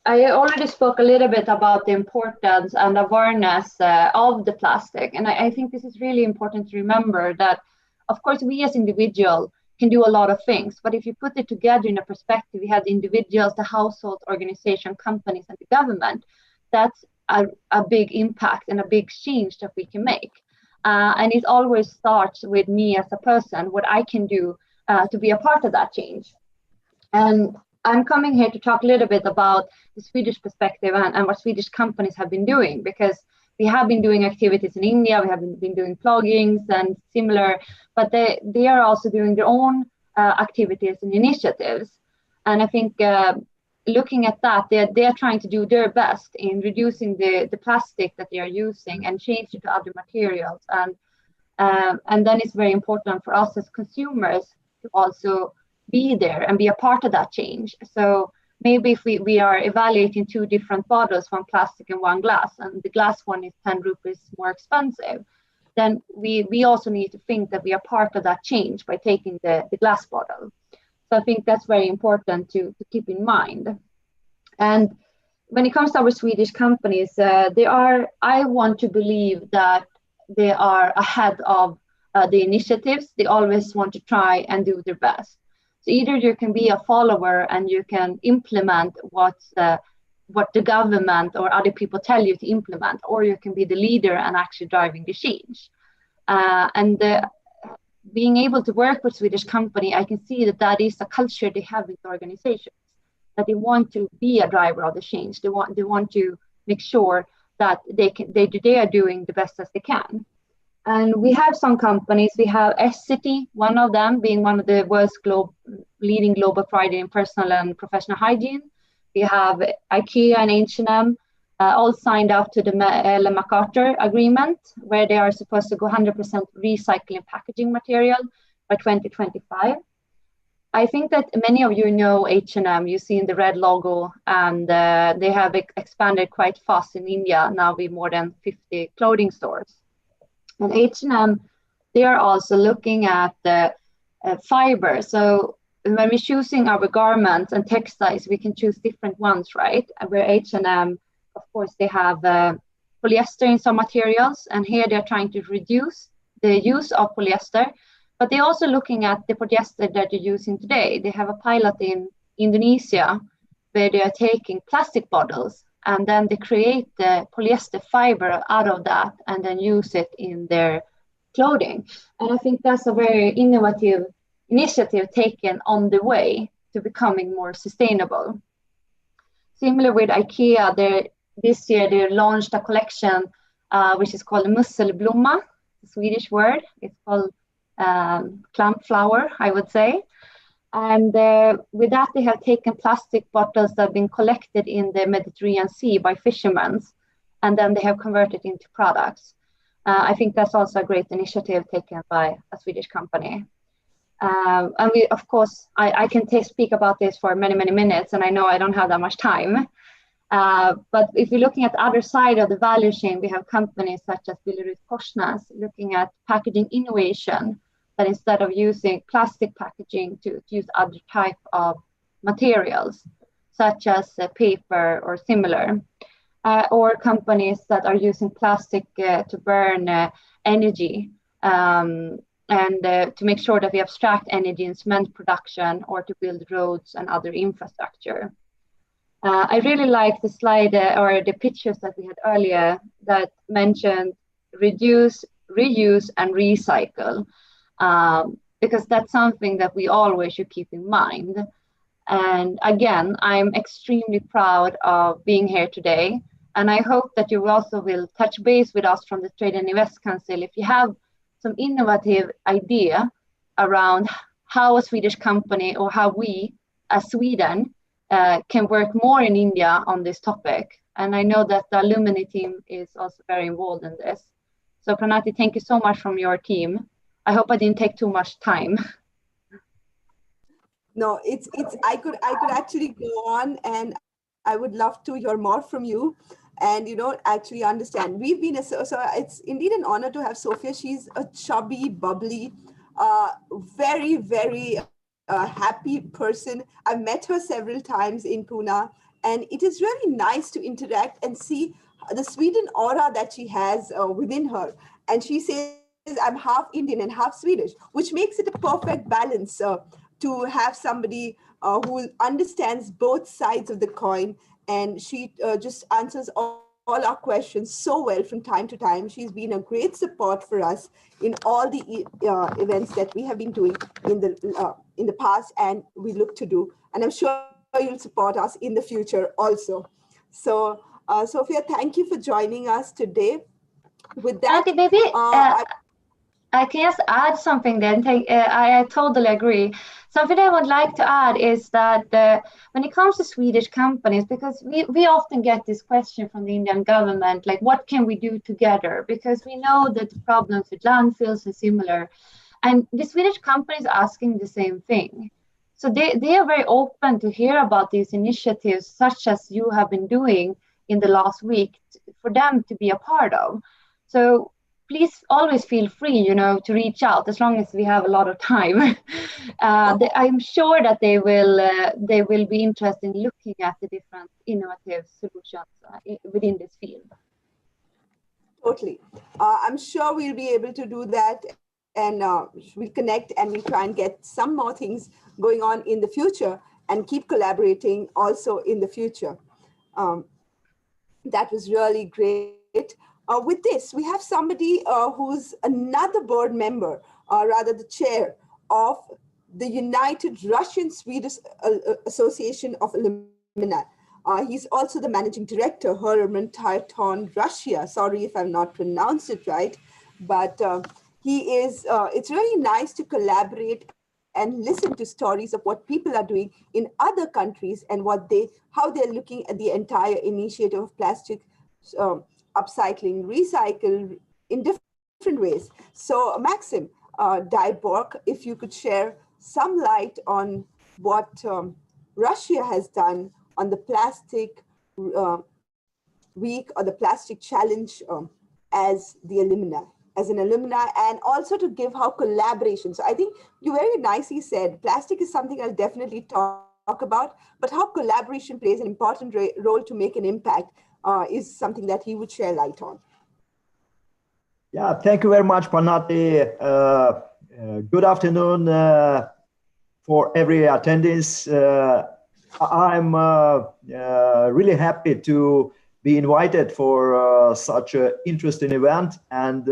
I already spoke a little bit about the importance and awareness of the plastic. And I think this is really important to remember that, of course, we as individuals can do a lot of things. But if you put it together in a perspective, we have the individuals, the household, organization, companies, and the government that's a big impact and a big change that we can make. And it always starts with me as a person, what I can do to be a part of that change. And I'm coming here to talk a little bit about the Swedish perspective and what Swedish companies have been doing, because we have been doing activities in India, we have been doing plugins and similar, but they are also doing their own activities and initiatives. And I think looking at that, they are trying to do their best in reducing the plastic that they are using and change it to other materials. And then it's very important for us as consumers to also be there and be a part of that change. So maybe if we are evaluating 2 different bottles, one plastic and one glass, and the glass one is 10 rupees more expensive, then we also need to think that we are part of that change by taking the glass bottle. So I think that's very important to keep in mind. And when it comes to our Swedish companies, I want to believe that they are ahead of the initiatives. They always want to try and do their best. So either you can be a follower and you can implement what the government or other people tell you to implement, or you can be the leader and actually driving the change. Being able to work with Swedish company, I can see that is a culture they have in the organizations, that they want to be a driver of the change. They want to make sure that they are doing the best as they can. And we have some companies. We have Essity, one of them being one of the world's leading global provider in personal and professional hygiene. We have IKEA and H&M, all signed up to the Ellen MacArthur agreement, where they are supposed to go 100% recycling packaging material by 2025. I think that many of you know H&M. You see in the red logo, and they have expanded quite fast in India, now with more than 50 clothing stores. And H&M, they are also looking at the fiber. So when we're choosing our garments and textiles, we can choose different ones, right? Where H&M, of course, they have polyester in some materials, and here they're trying to reduce the use of polyester, but they're also looking at the polyester that they're using today. They have a pilot in Indonesia where they are taking plastic bottles and then they create the polyester fiber out of that and then use it in their clothing. And I think that's a very innovative initiative taken on the way to becoming more sustainable. Similar with IKEA, this year they launched a collection which is called Musselblomma, the Swedish word. It's called plum flower, I would say. And with that, they have taken plastic bottles that have been collected in the Mediterranean Sea by fishermen, and then they have converted into products. I think that's also a great initiative taken by a Swedish company. And we, of course, I can speak about this for many, many minutes, and I know I don't have that much time. But if you're looking at the other side of the value chain, we have companies such as BillerudKorsnäs looking at packaging innovation, that instead of using plastic packaging to use other type of materials, such as paper or similar, or companies that are using plastic to burn energy and to make sure that we abstract energy in cement production or to build roads and other infrastructure. I really like the slide or the pictures that we had earlier that mentioned reduce, reuse, and recycle. Because that's something that we always should keep in mind. And again, I'm extremely proud of being here today. And I hope that you also will touch base with us from the Trade and Invest Council if you have some innovative idea around how a Swedish company or how we as Sweden can work more in India on this topic. And I know that the alumni team is also very involved in this. So Pranati, thank you so much from your team. I hope I didn't take too much time. No, I could actually go on, and I would love to hear more from you and actually understand. We've been so it's indeed an honor to have Sophia. She's a chubby, bubbly, very, very happy person. I've met her several times in Pune, and it is really nice to interact and see the Sweden aura that she has within her. And she says, I'm half Indian and half Swedish, which makes it a perfect balance to have somebody who understands both sides of the coin and she just answers all our questions so well from time to time. She's been a great support for us in all the events that we have been doing in the past, and we look to do. And I'm sure you'll support us in the future also. So, Sophia, thank you for joining us today. With that, Auntie, maybe I can just add something then. I totally agree. Something I would like to add is that when it comes to Swedish companies, because we often get this question from the Indian government, like, what can we do together? Because we know that the problems with landfills are similar. And the Swedish companies are asking the same thing. So they are very open to hear about these initiatives, such as you have been doing in the last week, for them to be a part of. So please always feel free, to reach out as long as we have a lot of time. I'm sure that they will be interested in looking at the different innovative solutions within this field. Totally. I'm sure we'll be able to do that, and we'll connect and we'll try and get some more things going on in the future and keep collaborating also in the future. That was really great. With this, we have somebody who's another board member, or rather the chair of the United Russian-Swedish Association of Alumni. He's also the managing director, Herman Tyrton Russia. Sorry if I've not pronounced it right, but he is. It's really nice to collaborate and listen to stories of what people are doing in other countries and how they're looking at the entire initiative of plastic upcycling, recycle in different ways. So Maxim Dyborg, if you could share some light on what Russia has done on the plastic week or the plastic challenge as an alumni, and also to give how collaboration. So I think you very nicely said plastic is something I'll definitely talk about, but how collaboration plays an important role to make an impact is something that he would share light on. Yeah, thank you very much, Pranati. Good afternoon for every attendance. I'm really happy to be invited for such an interesting event. And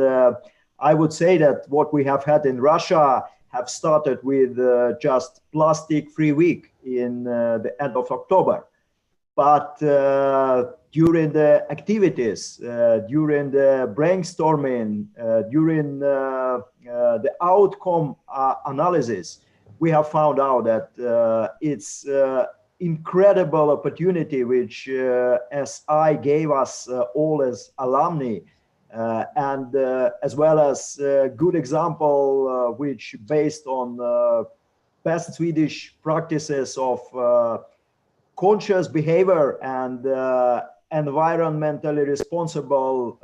I would say that what we have had in Russia have started with just plastic-free week in the end of October. But during the activities, during the brainstorming, during the outcome analysis, we have found out that it's incredible opportunity which SI gave us all as alumni, and as well as a good example which based on best Swedish practices of conscious behavior and environmentally responsible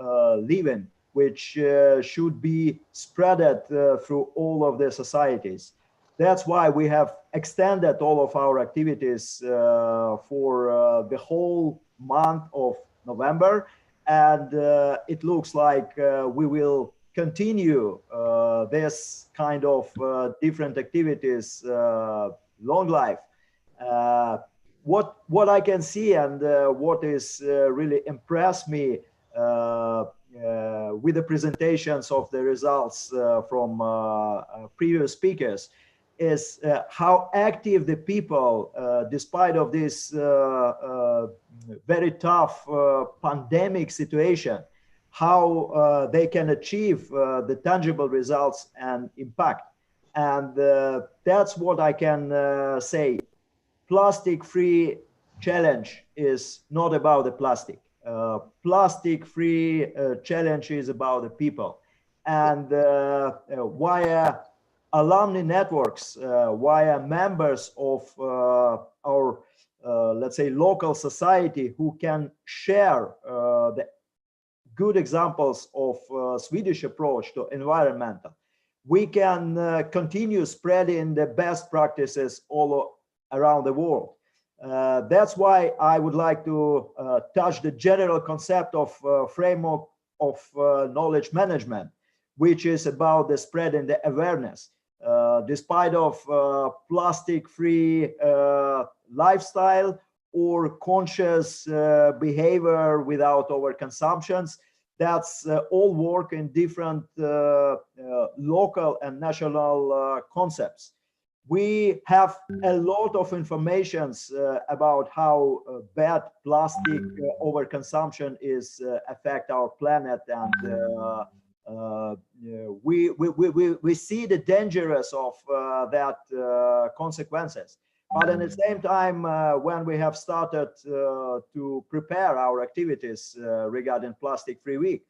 living, which should be spreaded through all of the societies. That's why we have extended all of our activities for the whole month of November. And it looks like we will continue this kind of different activities long life. What I can see and what is really impressed me with the presentations of the results from previous speakers is how active the people, despite of this very tough pandemic situation, how they can achieve the tangible results and impact. And that's what I can say. Plastic-free challenge is not about the plastic. Plastic-free challenge is about the people. And via alumni networks, via members of our, let's say, local society who can share the good examples of Swedish approach to environmental, we can continue spreading the best practices all around the world. That's why I would like to touch the general concept of framework of knowledge management, which is about the spreading the awareness. Despite of plastic-free lifestyle or conscious behavior without overconsumptions. That's all work in different local and national concepts. We have a lot of information about how bad plastic overconsumption is affect our planet, and we see the dangers of that consequences. But at the same time, when we have started to prepare our activities regarding Plastic Free Week,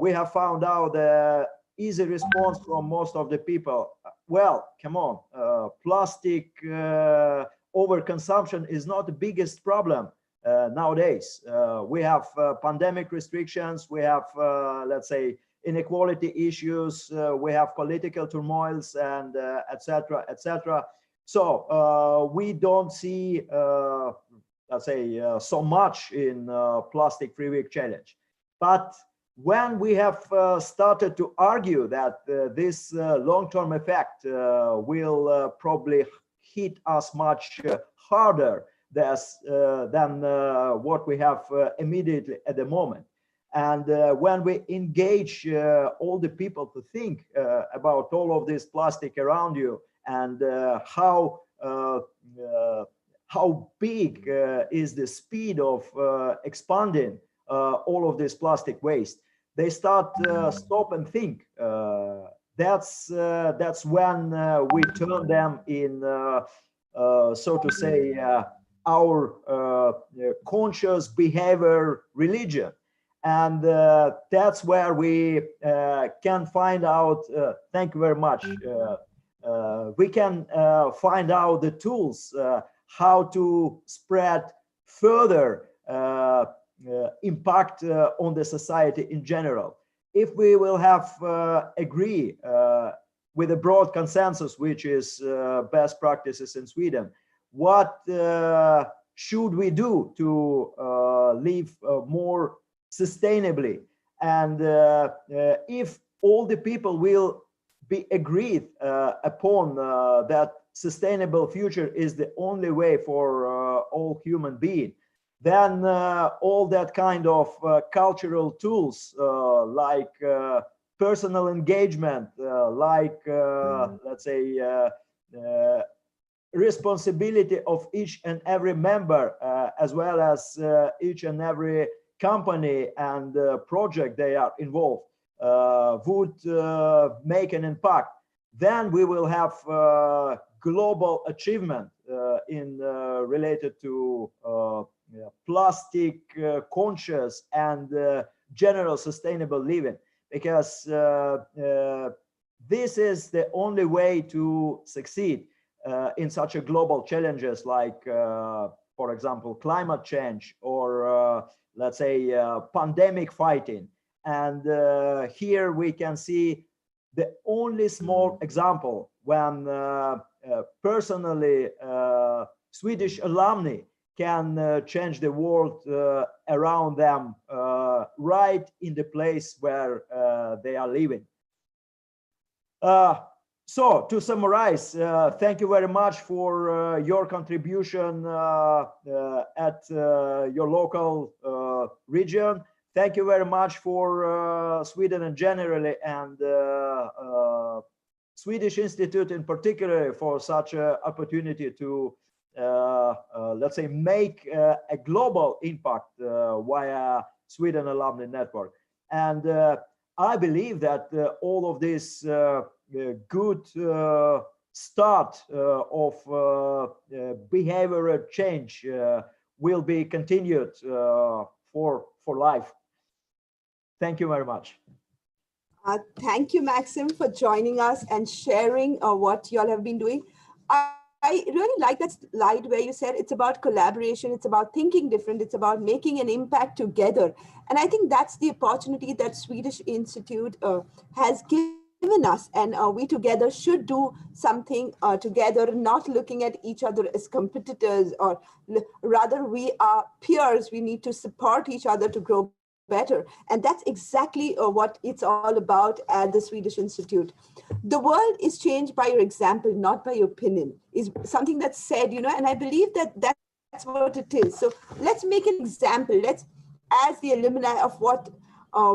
we have found out the easy response from most of the people. Well, come on, plastic overconsumption is not the biggest problem nowadays. We have pandemic restrictions, we have, let's say, inequality issues, we have political turmoils, and etc., etc. So we don't see, let's say, so much in Plastic Free Week Challenge. But when we have started to argue that this long-term effect will probably hit us much harder than what we have immediately at the moment, and when we engage all the people to think about all of this plastic around you, and how big is the speed of expanding all of this plastic waste, they start stop and think. That's when we turn them in, so to say, our conscious behavior religion. And that's where we can find out, thank you very much, we can find out the tools how to spread further impact on the society in general. If we will have agree with a broad consensus, which is best practices in Sweden, what should we do to live more sustainably? And if all the people will be agreed upon that sustainable future is the only way for all human beings, then all that kind of cultural tools like personal engagement, like let's say responsibility of each and every member, as well as each and every company and project they are involved, would make an impact. Then we will have global achievement in related to plastic conscious and general sustainable living, because this is the only way to succeed in such a global challenges like, for example, climate change or let's say pandemic fighting. And here we can see the only small example when personally Swedish alumni can change the world around them right in the place where they are living. So to summarize, thank you very much for your contribution at your local region. Thank you very much for Sweden and generally, and Swedish Institute in particular, for such an opportunity to let's say make a global impact via Sweden Alumni Network. And I believe that all of this good start of behavioral change will be continued for life. Thank you very much. Thank you, Maxim, for joining us and sharing what you all have been doing. I really like that slide where you said it's about collaboration, it's about thinking different, it's about making an impact together. And I think that's the opportunity that Swedish Institute has given us. And we together should do something together, not looking at each other as competitors, or rather we are peers. We need to support each other to grow better. And that's exactly what it's all about at the Swedish Institute. The world is changed by your example, not by your opinion, is something that's said, you know, and I believe that that's what it is. So let's make an example. Let's, as the alumni of what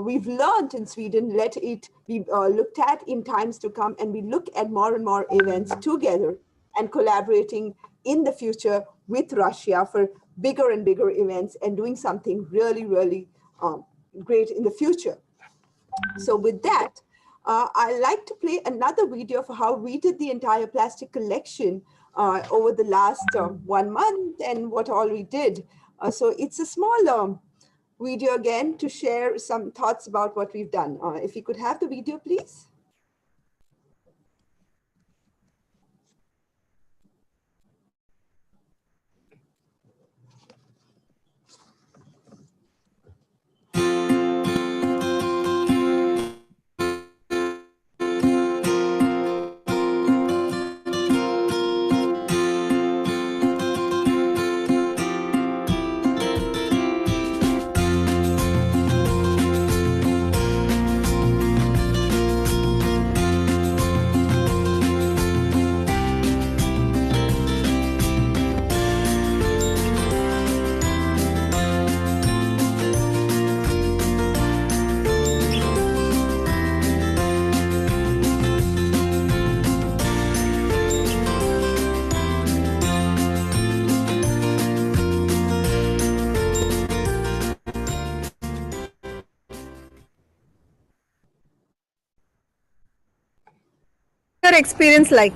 we've learned in Sweden, let it be looked at in times to come, and we look at more and more events together and collaborating in the future with Russia for bigger and bigger events and doing something really, really great in the future. So with that, I like to play another video of how we did the entire plastic collection over the last 1 month and what all we did. So it's a small video again to share some thoughts about what we've done. If you could have the video, please. Your experience like?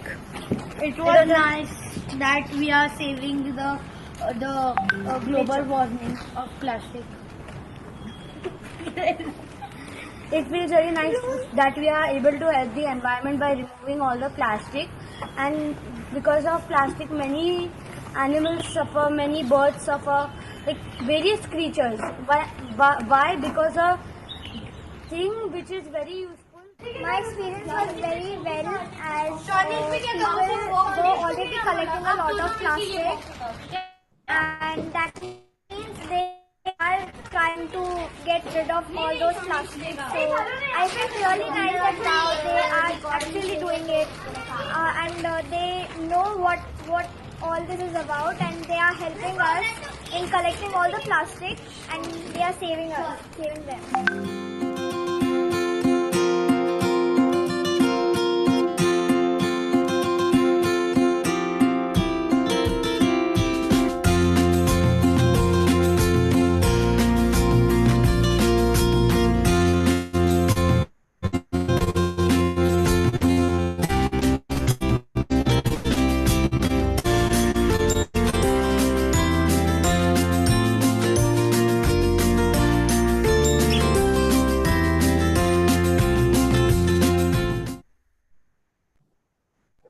It was nice that we are saving the global warming of plastic. It feels very nice that we are able to help the environment by removing all the plastic, and because of plastic many animals suffer, many birds suffer, like various creatures. Why? Because of thing which is very useful. My experience was very well, as people were already collecting a lot of plastic, and that means they are trying to get rid of all those plastics. So I felt really nice that now they are actually doing it, and they know what all this is about, and they are helping us in collecting all the plastic, and they are saving them.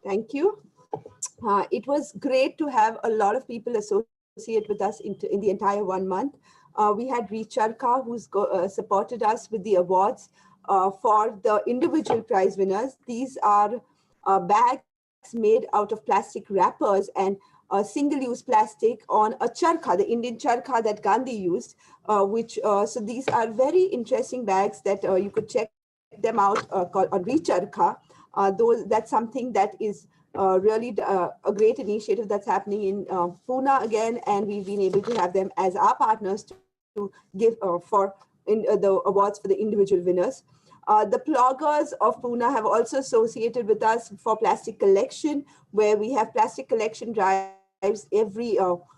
Thank you. It was great to have a lot of people associate with us in the entire 1 month. We had Recharka, who's supported us with the awards for the individual prize winners. These are bags made out of plastic wrappers and single-use plastic on a charkha, the Indian charkha that Gandhi used, so these are very interesting bags that you could check them out called on Recharka. That's something that is really a great initiative that's happening in Pune again, and we've been able to have them as our partners to give the awards for the individual winners. The Ploggers of Pune have also associated with us for plastic collection, where we have plastic collection drives every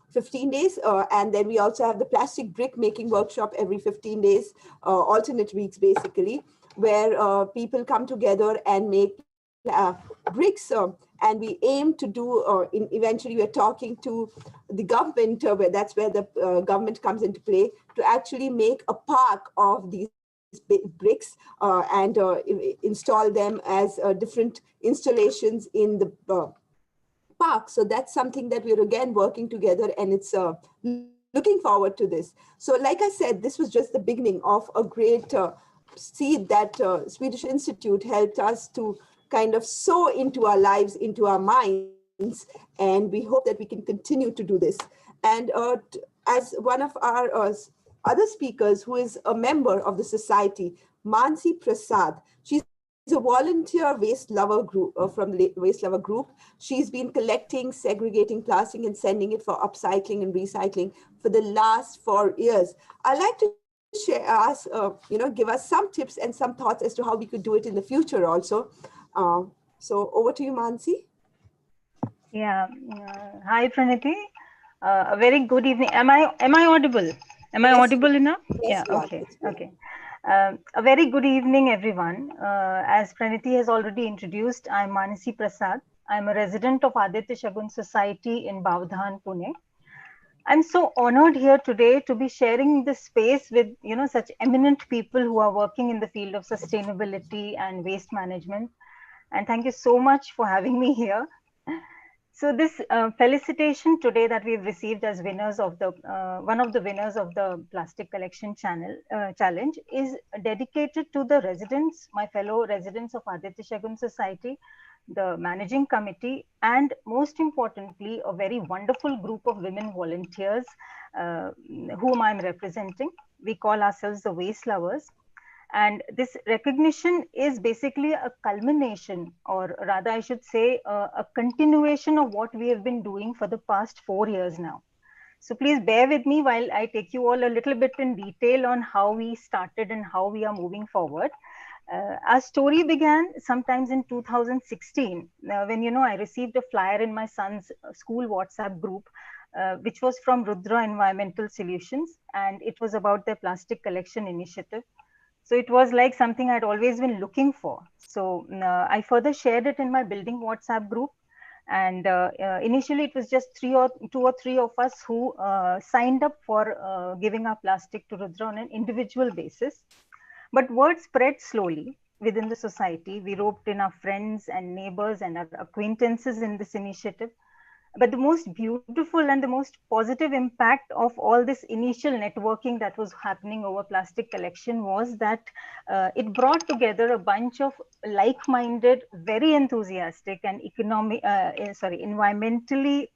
15 days. And then we also have the plastic brick making workshop every 15 days, alternate weeks basically, where people come together and make bricks, and we aim to do, eventually we're talking to the government, that's where the government comes into play, to actually make a park of these bricks and install them as different installations in the park. So that's something that we're again working together, and it's looking forward to this. So like I said, this was just the beginning of a great seed that Swedish Institute helped us to kind of sow into our lives, into our minds, and we hope that we can continue to do this. And as one of our other speakers, who is a member of the society, Mansi Prasad, she's a volunteer waste lover group from the Waste Lover Group. She's been collecting, segregating plastic and sending it for upcycling and recycling for the last 4 years. I'd like to share us, give us some tips and some thoughts as to how we could do it in the future also. So over to you, Mansi. Yeah. Hi, Pranati. A very good evening. Am I audible? Am I audible enough? Yes, yeah. Okay. Okay. A very good evening, everyone. As Pranati has already introduced, I'm Manasi Prasad. I'm a resident of Aditya Shagun Society in Bavdhan, Pune. I'm so honored here today to be sharing this space with such eminent people who are working in the field of sustainability and waste management. And thank you so much for having me here. So this felicitation today that we've received as winners of the one of the winners of the plastic collection challenge is dedicated to the residents, my fellow residents of Aditya Shagun Society, the managing committee, and most importantly, a very wonderful group of women volunteers whom I'm representing. We call ourselves the Waste Lovers. And this recognition is basically a culmination, or rather I should say a continuation of what we have been doing for the past 4 years now. So please bear with me while I take you all a little bit in detail on how we started and how we are moving forward. Our story began sometimes in 2016 when I received a flyer in my son's school WhatsApp group, which was from Rudra Environmental Solutions, and it was about their plastic collection initiative. So it was like something I'd always been looking for. So I further shared it in my building WhatsApp group. And initially it was just 2 or 3 of us who signed up for giving our plastic to Rudra on an individual basis. But word spread slowly within the society. We roped in our friends and neighbors and our acquaintances in this initiative. But the most beautiful and the most positive impact of all this initial networking that was happening over plastic collection was that it brought together a bunch of like-minded, very enthusiastic and environmentally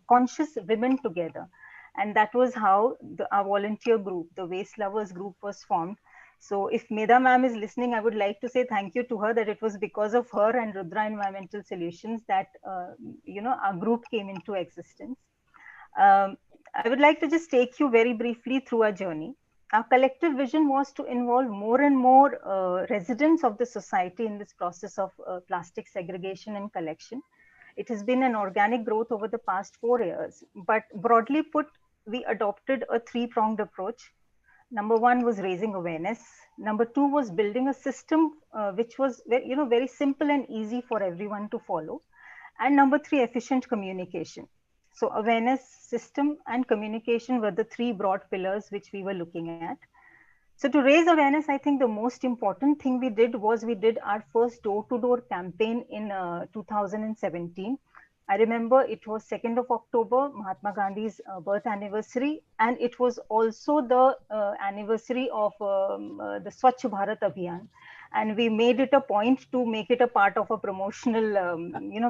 conscious women together. And that was how our volunteer group, the Waste Lovers group, was formed. So if Medha ma'am is listening, I would like to say thank you to her, that it was because of her and Rudra Environmental Solutions that, our group came into existence. I would like to just take you very briefly through our journey. Our collective vision was to involve more and more residents of the society in this process of plastic segregation and collection. It has been an organic growth over the past 4 years, but broadly put, we adopted a 3-pronged approach. Number 1 was raising awareness. Number 2 was building a system which was very simple and easy for everyone to follow. And number 3, efficient communication. So awareness, system, and communication were the 3 broad pillars which we were looking at. So to raise awareness, I think the most important thing we did was we did our first door-to-door campaign in 2017. I remember it was 2nd of October, Mahatma Gandhi's birth anniversary, and it was also the anniversary of the Swachh Bharat Abhiyan. And we made it a point to make it a part of a promotional,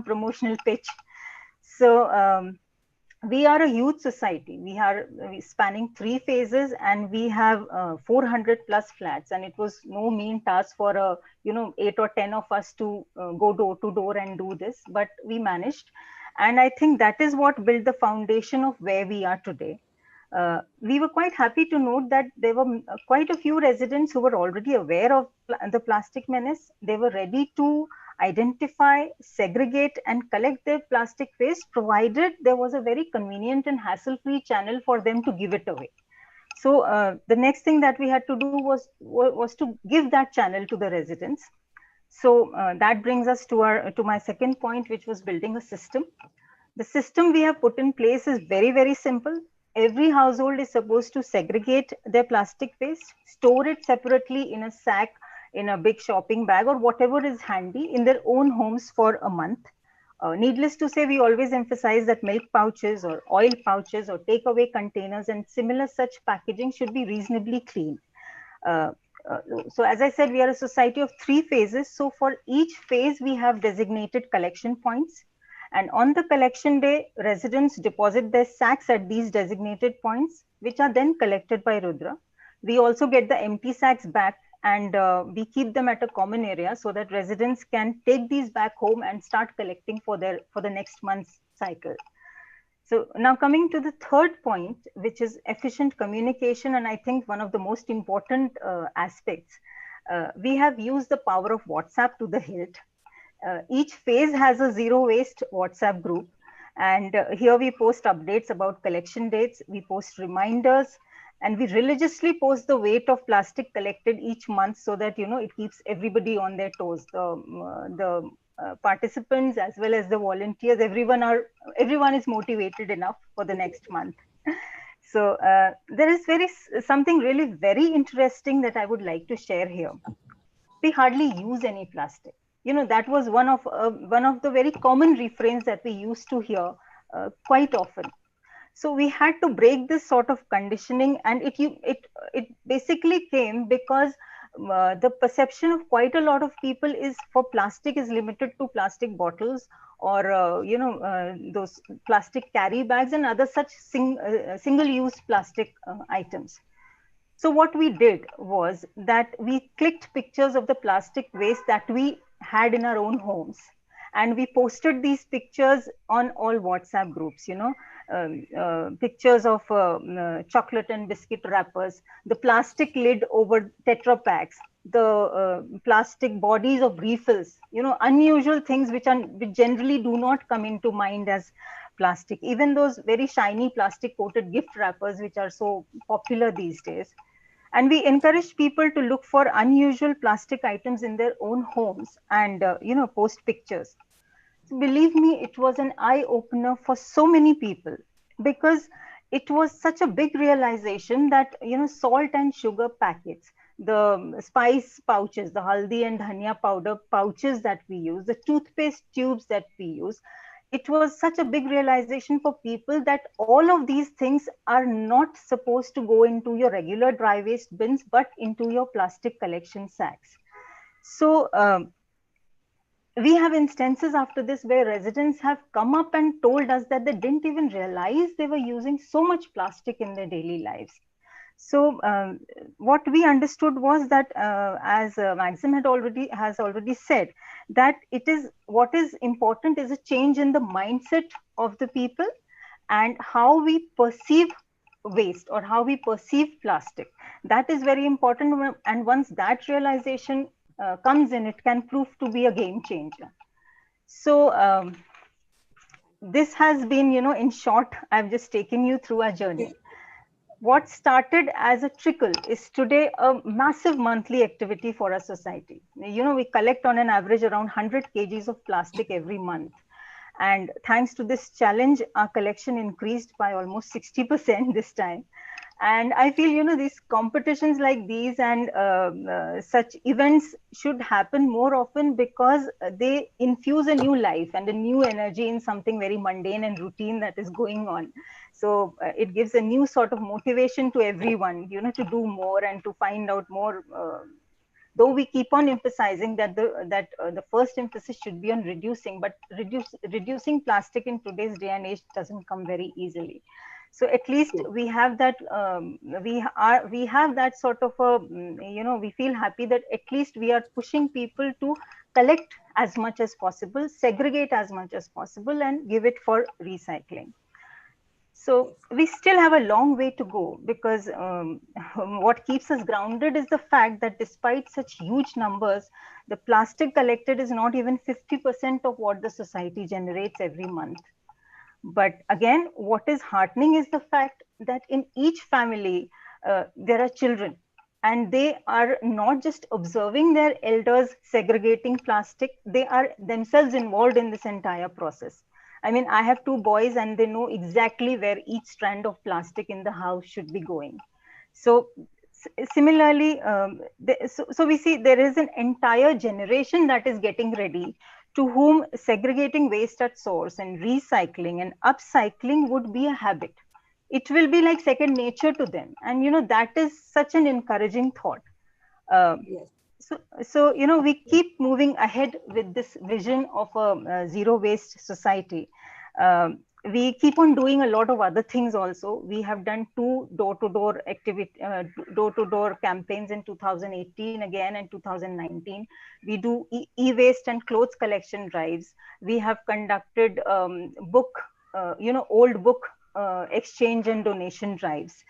promotional pitch. So we are a youth society. We are spanning 3 phases, and we have 400 plus flats. And it was no mean task for 8 or 10 of us to go door to door and do this, but we managed. And I think that is what built the foundation of where we are today. We were quite happy to note that there were quite a few residents who were already aware of the plastic menace. They were ready to identify, segregate, and collect their plastic waste, provided there was a very convenient and hassle-free channel for them to give it away. So the next thing that we had to do was to give that channel to the residents. So that brings us to my second point, which was building a system. The system we have put in place is very, very simple. Every household is supposed to segregate their plastic waste, store it separately in a sack, in a big shopping bag, or whatever is handy in their own homes for a month. Needless to say, we always emphasize that milk pouches or oil pouches or takeaway containers and similar such packaging should be reasonably clean. So as I said, we are a society of 3 phases. So for each phase, we have designated collection points. And on the collection day, residents deposit their sacks at these designated points, which are then collected by Rudra. We also get the empty sacks back and we keep them at a common area so that residents can take these back home and start collecting for the next month's cycle. So now coming to the third point, which is efficient communication, and I think one of the most important aspects, we have used the power of WhatsApp to the hilt. Each phase has a zero waste WhatsApp group, and here we post updates about collection dates, we post reminders, and we religiously post the weight of plastic collected each month so that, you know, it keeps everybody on their toes. The participants as well as the volunteers, everyone is motivated enough for the next month. So there is something really very interesting that I would like to share here. We hardly use any plastic. You know, that was one of the very common refrains that we used to hear quite often. So we had to break this sort of conditioning, and it basically came because the perception of quite a lot of people is for plastic is limited to plastic bottles or those plastic carry bags and other such single-use plastic items. So what we did was that we clicked pictures of the plastic waste that we had in our own homes, and we posted these pictures on all WhatsApp groups, you know, pictures of chocolate and biscuit wrappers, the plastic lid over Tetra packs, the plastic bodies of refills, you know, unusual things which generally do not come into mind as plastic, even those very shiny plastic coated gift wrappers which are so popular these days. And we encourage people to look for unusual plastic items in their own homes and post pictures. So believe me, it was an eye-opener for so many people, because it was such a big realization that, you know, salt and sugar packets, the spice pouches, the haldi and dhania powder pouches that we use, the toothpaste tubes that we use, it was such a big realization for people that all of these things are not supposed to go into your regular dry waste bins, but into your plastic collection sacks. So we have instances after this where residents have come up and told us that they didn't even realize they were using so much plastic in their daily lives. So what we understood was that, as Maxim has already said, that what is important is a change in the mindset of the people and how we perceive waste or how we perceive plastic. That is very important, and once that realization comes in, it can prove to be a game changer. So this has been, you know, in short, I've just taken you through our journey. What started as a trickle is today a massive monthly activity for our society. You know, we collect on an average around 100 kgs of plastic every month. And thanks to this challenge, our collection increased by almost 60% this time. And I feel, you know, these competitions like these and such events should happen more often, because they infuse a new life and a new energy in something very mundane and routine that is going on. So it gives a new sort of motivation to everyone, you know, to do more and to find out more. Though we keep on emphasizing that the first emphasis should be on reducing, but reducing plastic in today's day and age doesn't come very easily. So at least we have that we have that sort of a, you know, we feel happy that at least we are pushing people to collect as much as possible, segregate as much as possible, and give it for recycling. So we still have a long way to go, because what keeps us grounded is the fact that despite such huge numbers, the plastic collected is not even 50% of what the society generates every month. But again, what is heartening is the fact that in each family, there are children, and they are not just observing their elders segregating plastic, they are themselves involved in this entire process. I mean, I have 2 boys and they know exactly where each strand of plastic in the house should be going. So similarly, so we see there is an entire generation that is getting ready, to whom segregating waste at source and recycling and upcycling would be a habit. It will be like second nature to them. And, you know, that is such an encouraging thought. Yes. So, you know, we keep moving ahead with this vision of a zero waste society. we keep on doing a lot of other things also. We have done 2 door-to-door activity, door-to-door campaigns in 2018 again and 2019. We do e-waste and clothes collection drives. We have conducted book, old book exchange and donation drives.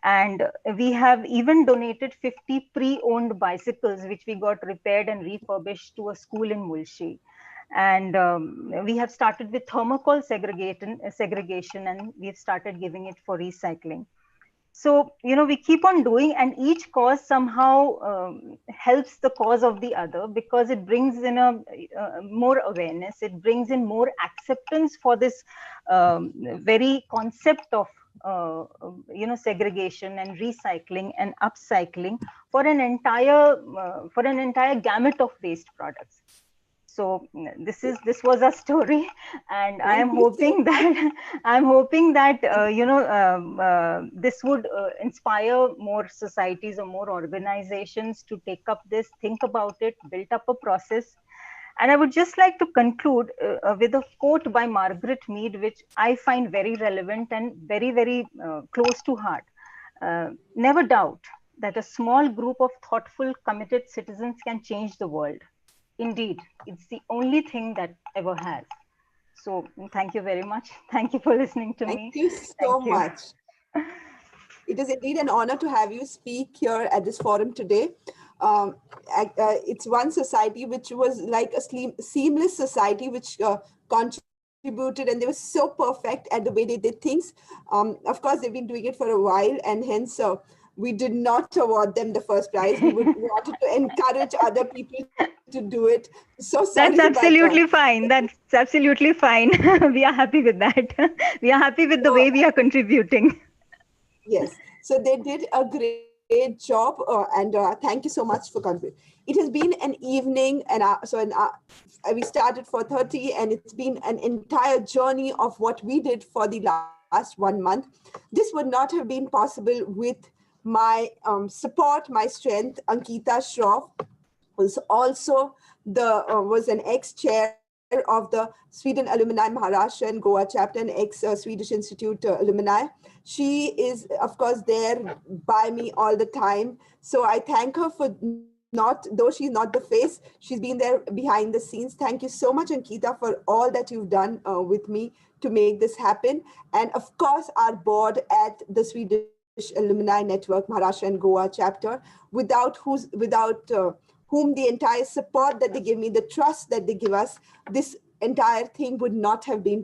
And we have even donated 50 pre-owned bicycles, which we got repaired and refurbished to a school in Mulshi. And we have started with thermocol segregation, and we've started giving it for recycling. So, we keep on doing, and each cause somehow helps the cause of the other, because it brings in a more awareness, it brings in more acceptance for this very concept of segregation and recycling and upcycling for an entire gamut of waste products. So this was a story, and I am hoping that this would inspire more societies or more organizations to take up this, think about it, build up a process. And I would just like to conclude with a quote by Margaret Mead, which I find very relevant and very, very close to heart. Never doubt that a small group of thoughtful, committed citizens can change the world. Indeed, it's the only thing that ever has. So thank you very much. Thank you for listening to me. Thank you so much. It is indeed an honor to have you speak here at this forum today. It's one society which was like a seamless society, which contributed, and they were so perfect at the way they did things. Of course, they've been doing it for a while, and hence we did not award them the first prize. We wanted to encourage other people to do it. So sorry. That's absolutely fine. That's absolutely fine. We are happy with that. We are happy with the way we are contributing. Yes. So they did a great job, and thank you so much for contributing. It has been an evening, and we started 4:30, and it's been an entire journey of what we did for the last 1 month. This would not have been possible with my support, my strength. Ankita Shroff was also was an ex-chair of the Sweden Alumni Maharashtra and Goa chapter, and ex-Swedish Institute alumni. She is, of course, there by me all the time. So I thank her for though she's not the face, she's been there behind the scenes. Thank you so much, Ankita, for all that you've done with me to make this happen. And of course, our board at the Swedish Alumni Network, Maharashtra and Goa chapter, without whom the entire support that they give me, the trust that they give us, this entire thing would not have been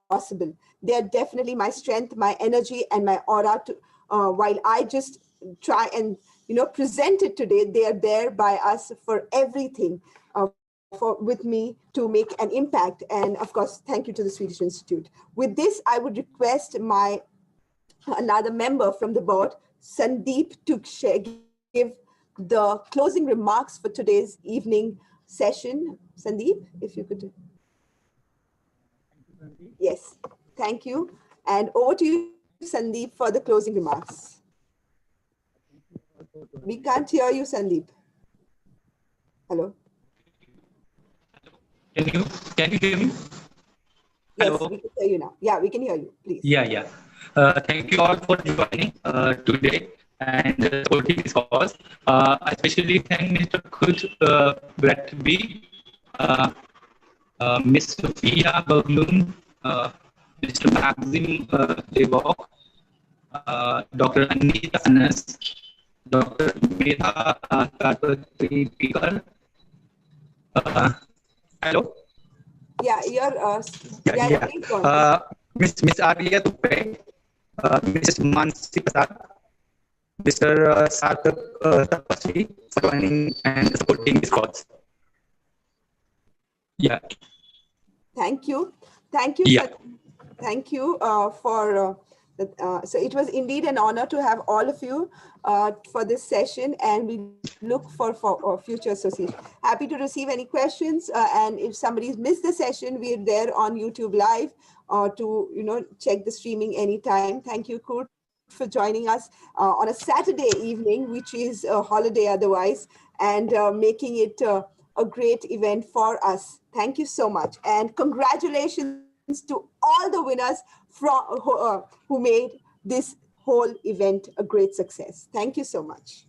possible. They are definitely my strength, my energy, and my aura. While I just try and present it today, they are there by us for everything, with me to make an impact. And of course, thank you to the Swedish Institute. With this, I would request another member from the board, Sandeep, to give the closing remarks for today's evening session. Sandeep, if you could. Yes, thank you. And over to you, Sandeep, for the closing remarks. We can't hear you, Sandeep. Hello. Can you hear me? Yes, Hello. we can hear you now. Yeah, we can hear you, please. Yeah. Thank you all for joining today and supporting this cause. I especially thank Mr. Kuj Bratby, Ms. Sophia Baglum, Mr. Maxim Devok, Dr. Anita Anas, Dr. Medha Karpatri. Hello. Yeah, you're please go on. Miss Arya Tuppe, Mrs. Mansi Prasad, Mr. Sarthak Tapasri for joining and supporting this cause. Yeah. Thank you. Thank you. Yeah. Thank you for so it was indeed an honor to have all of you for this session, and we look for future association. Happy to receive any questions, and if somebody's missed the session, we're there on YouTube Live to check the streaming anytime. Thank you, Kurt, for joining us on a Saturday evening, which is a holiday otherwise, and making it a great event for us. Thank you so much, and congratulations to all the winners from who made this whole event a great success. Thank you so much.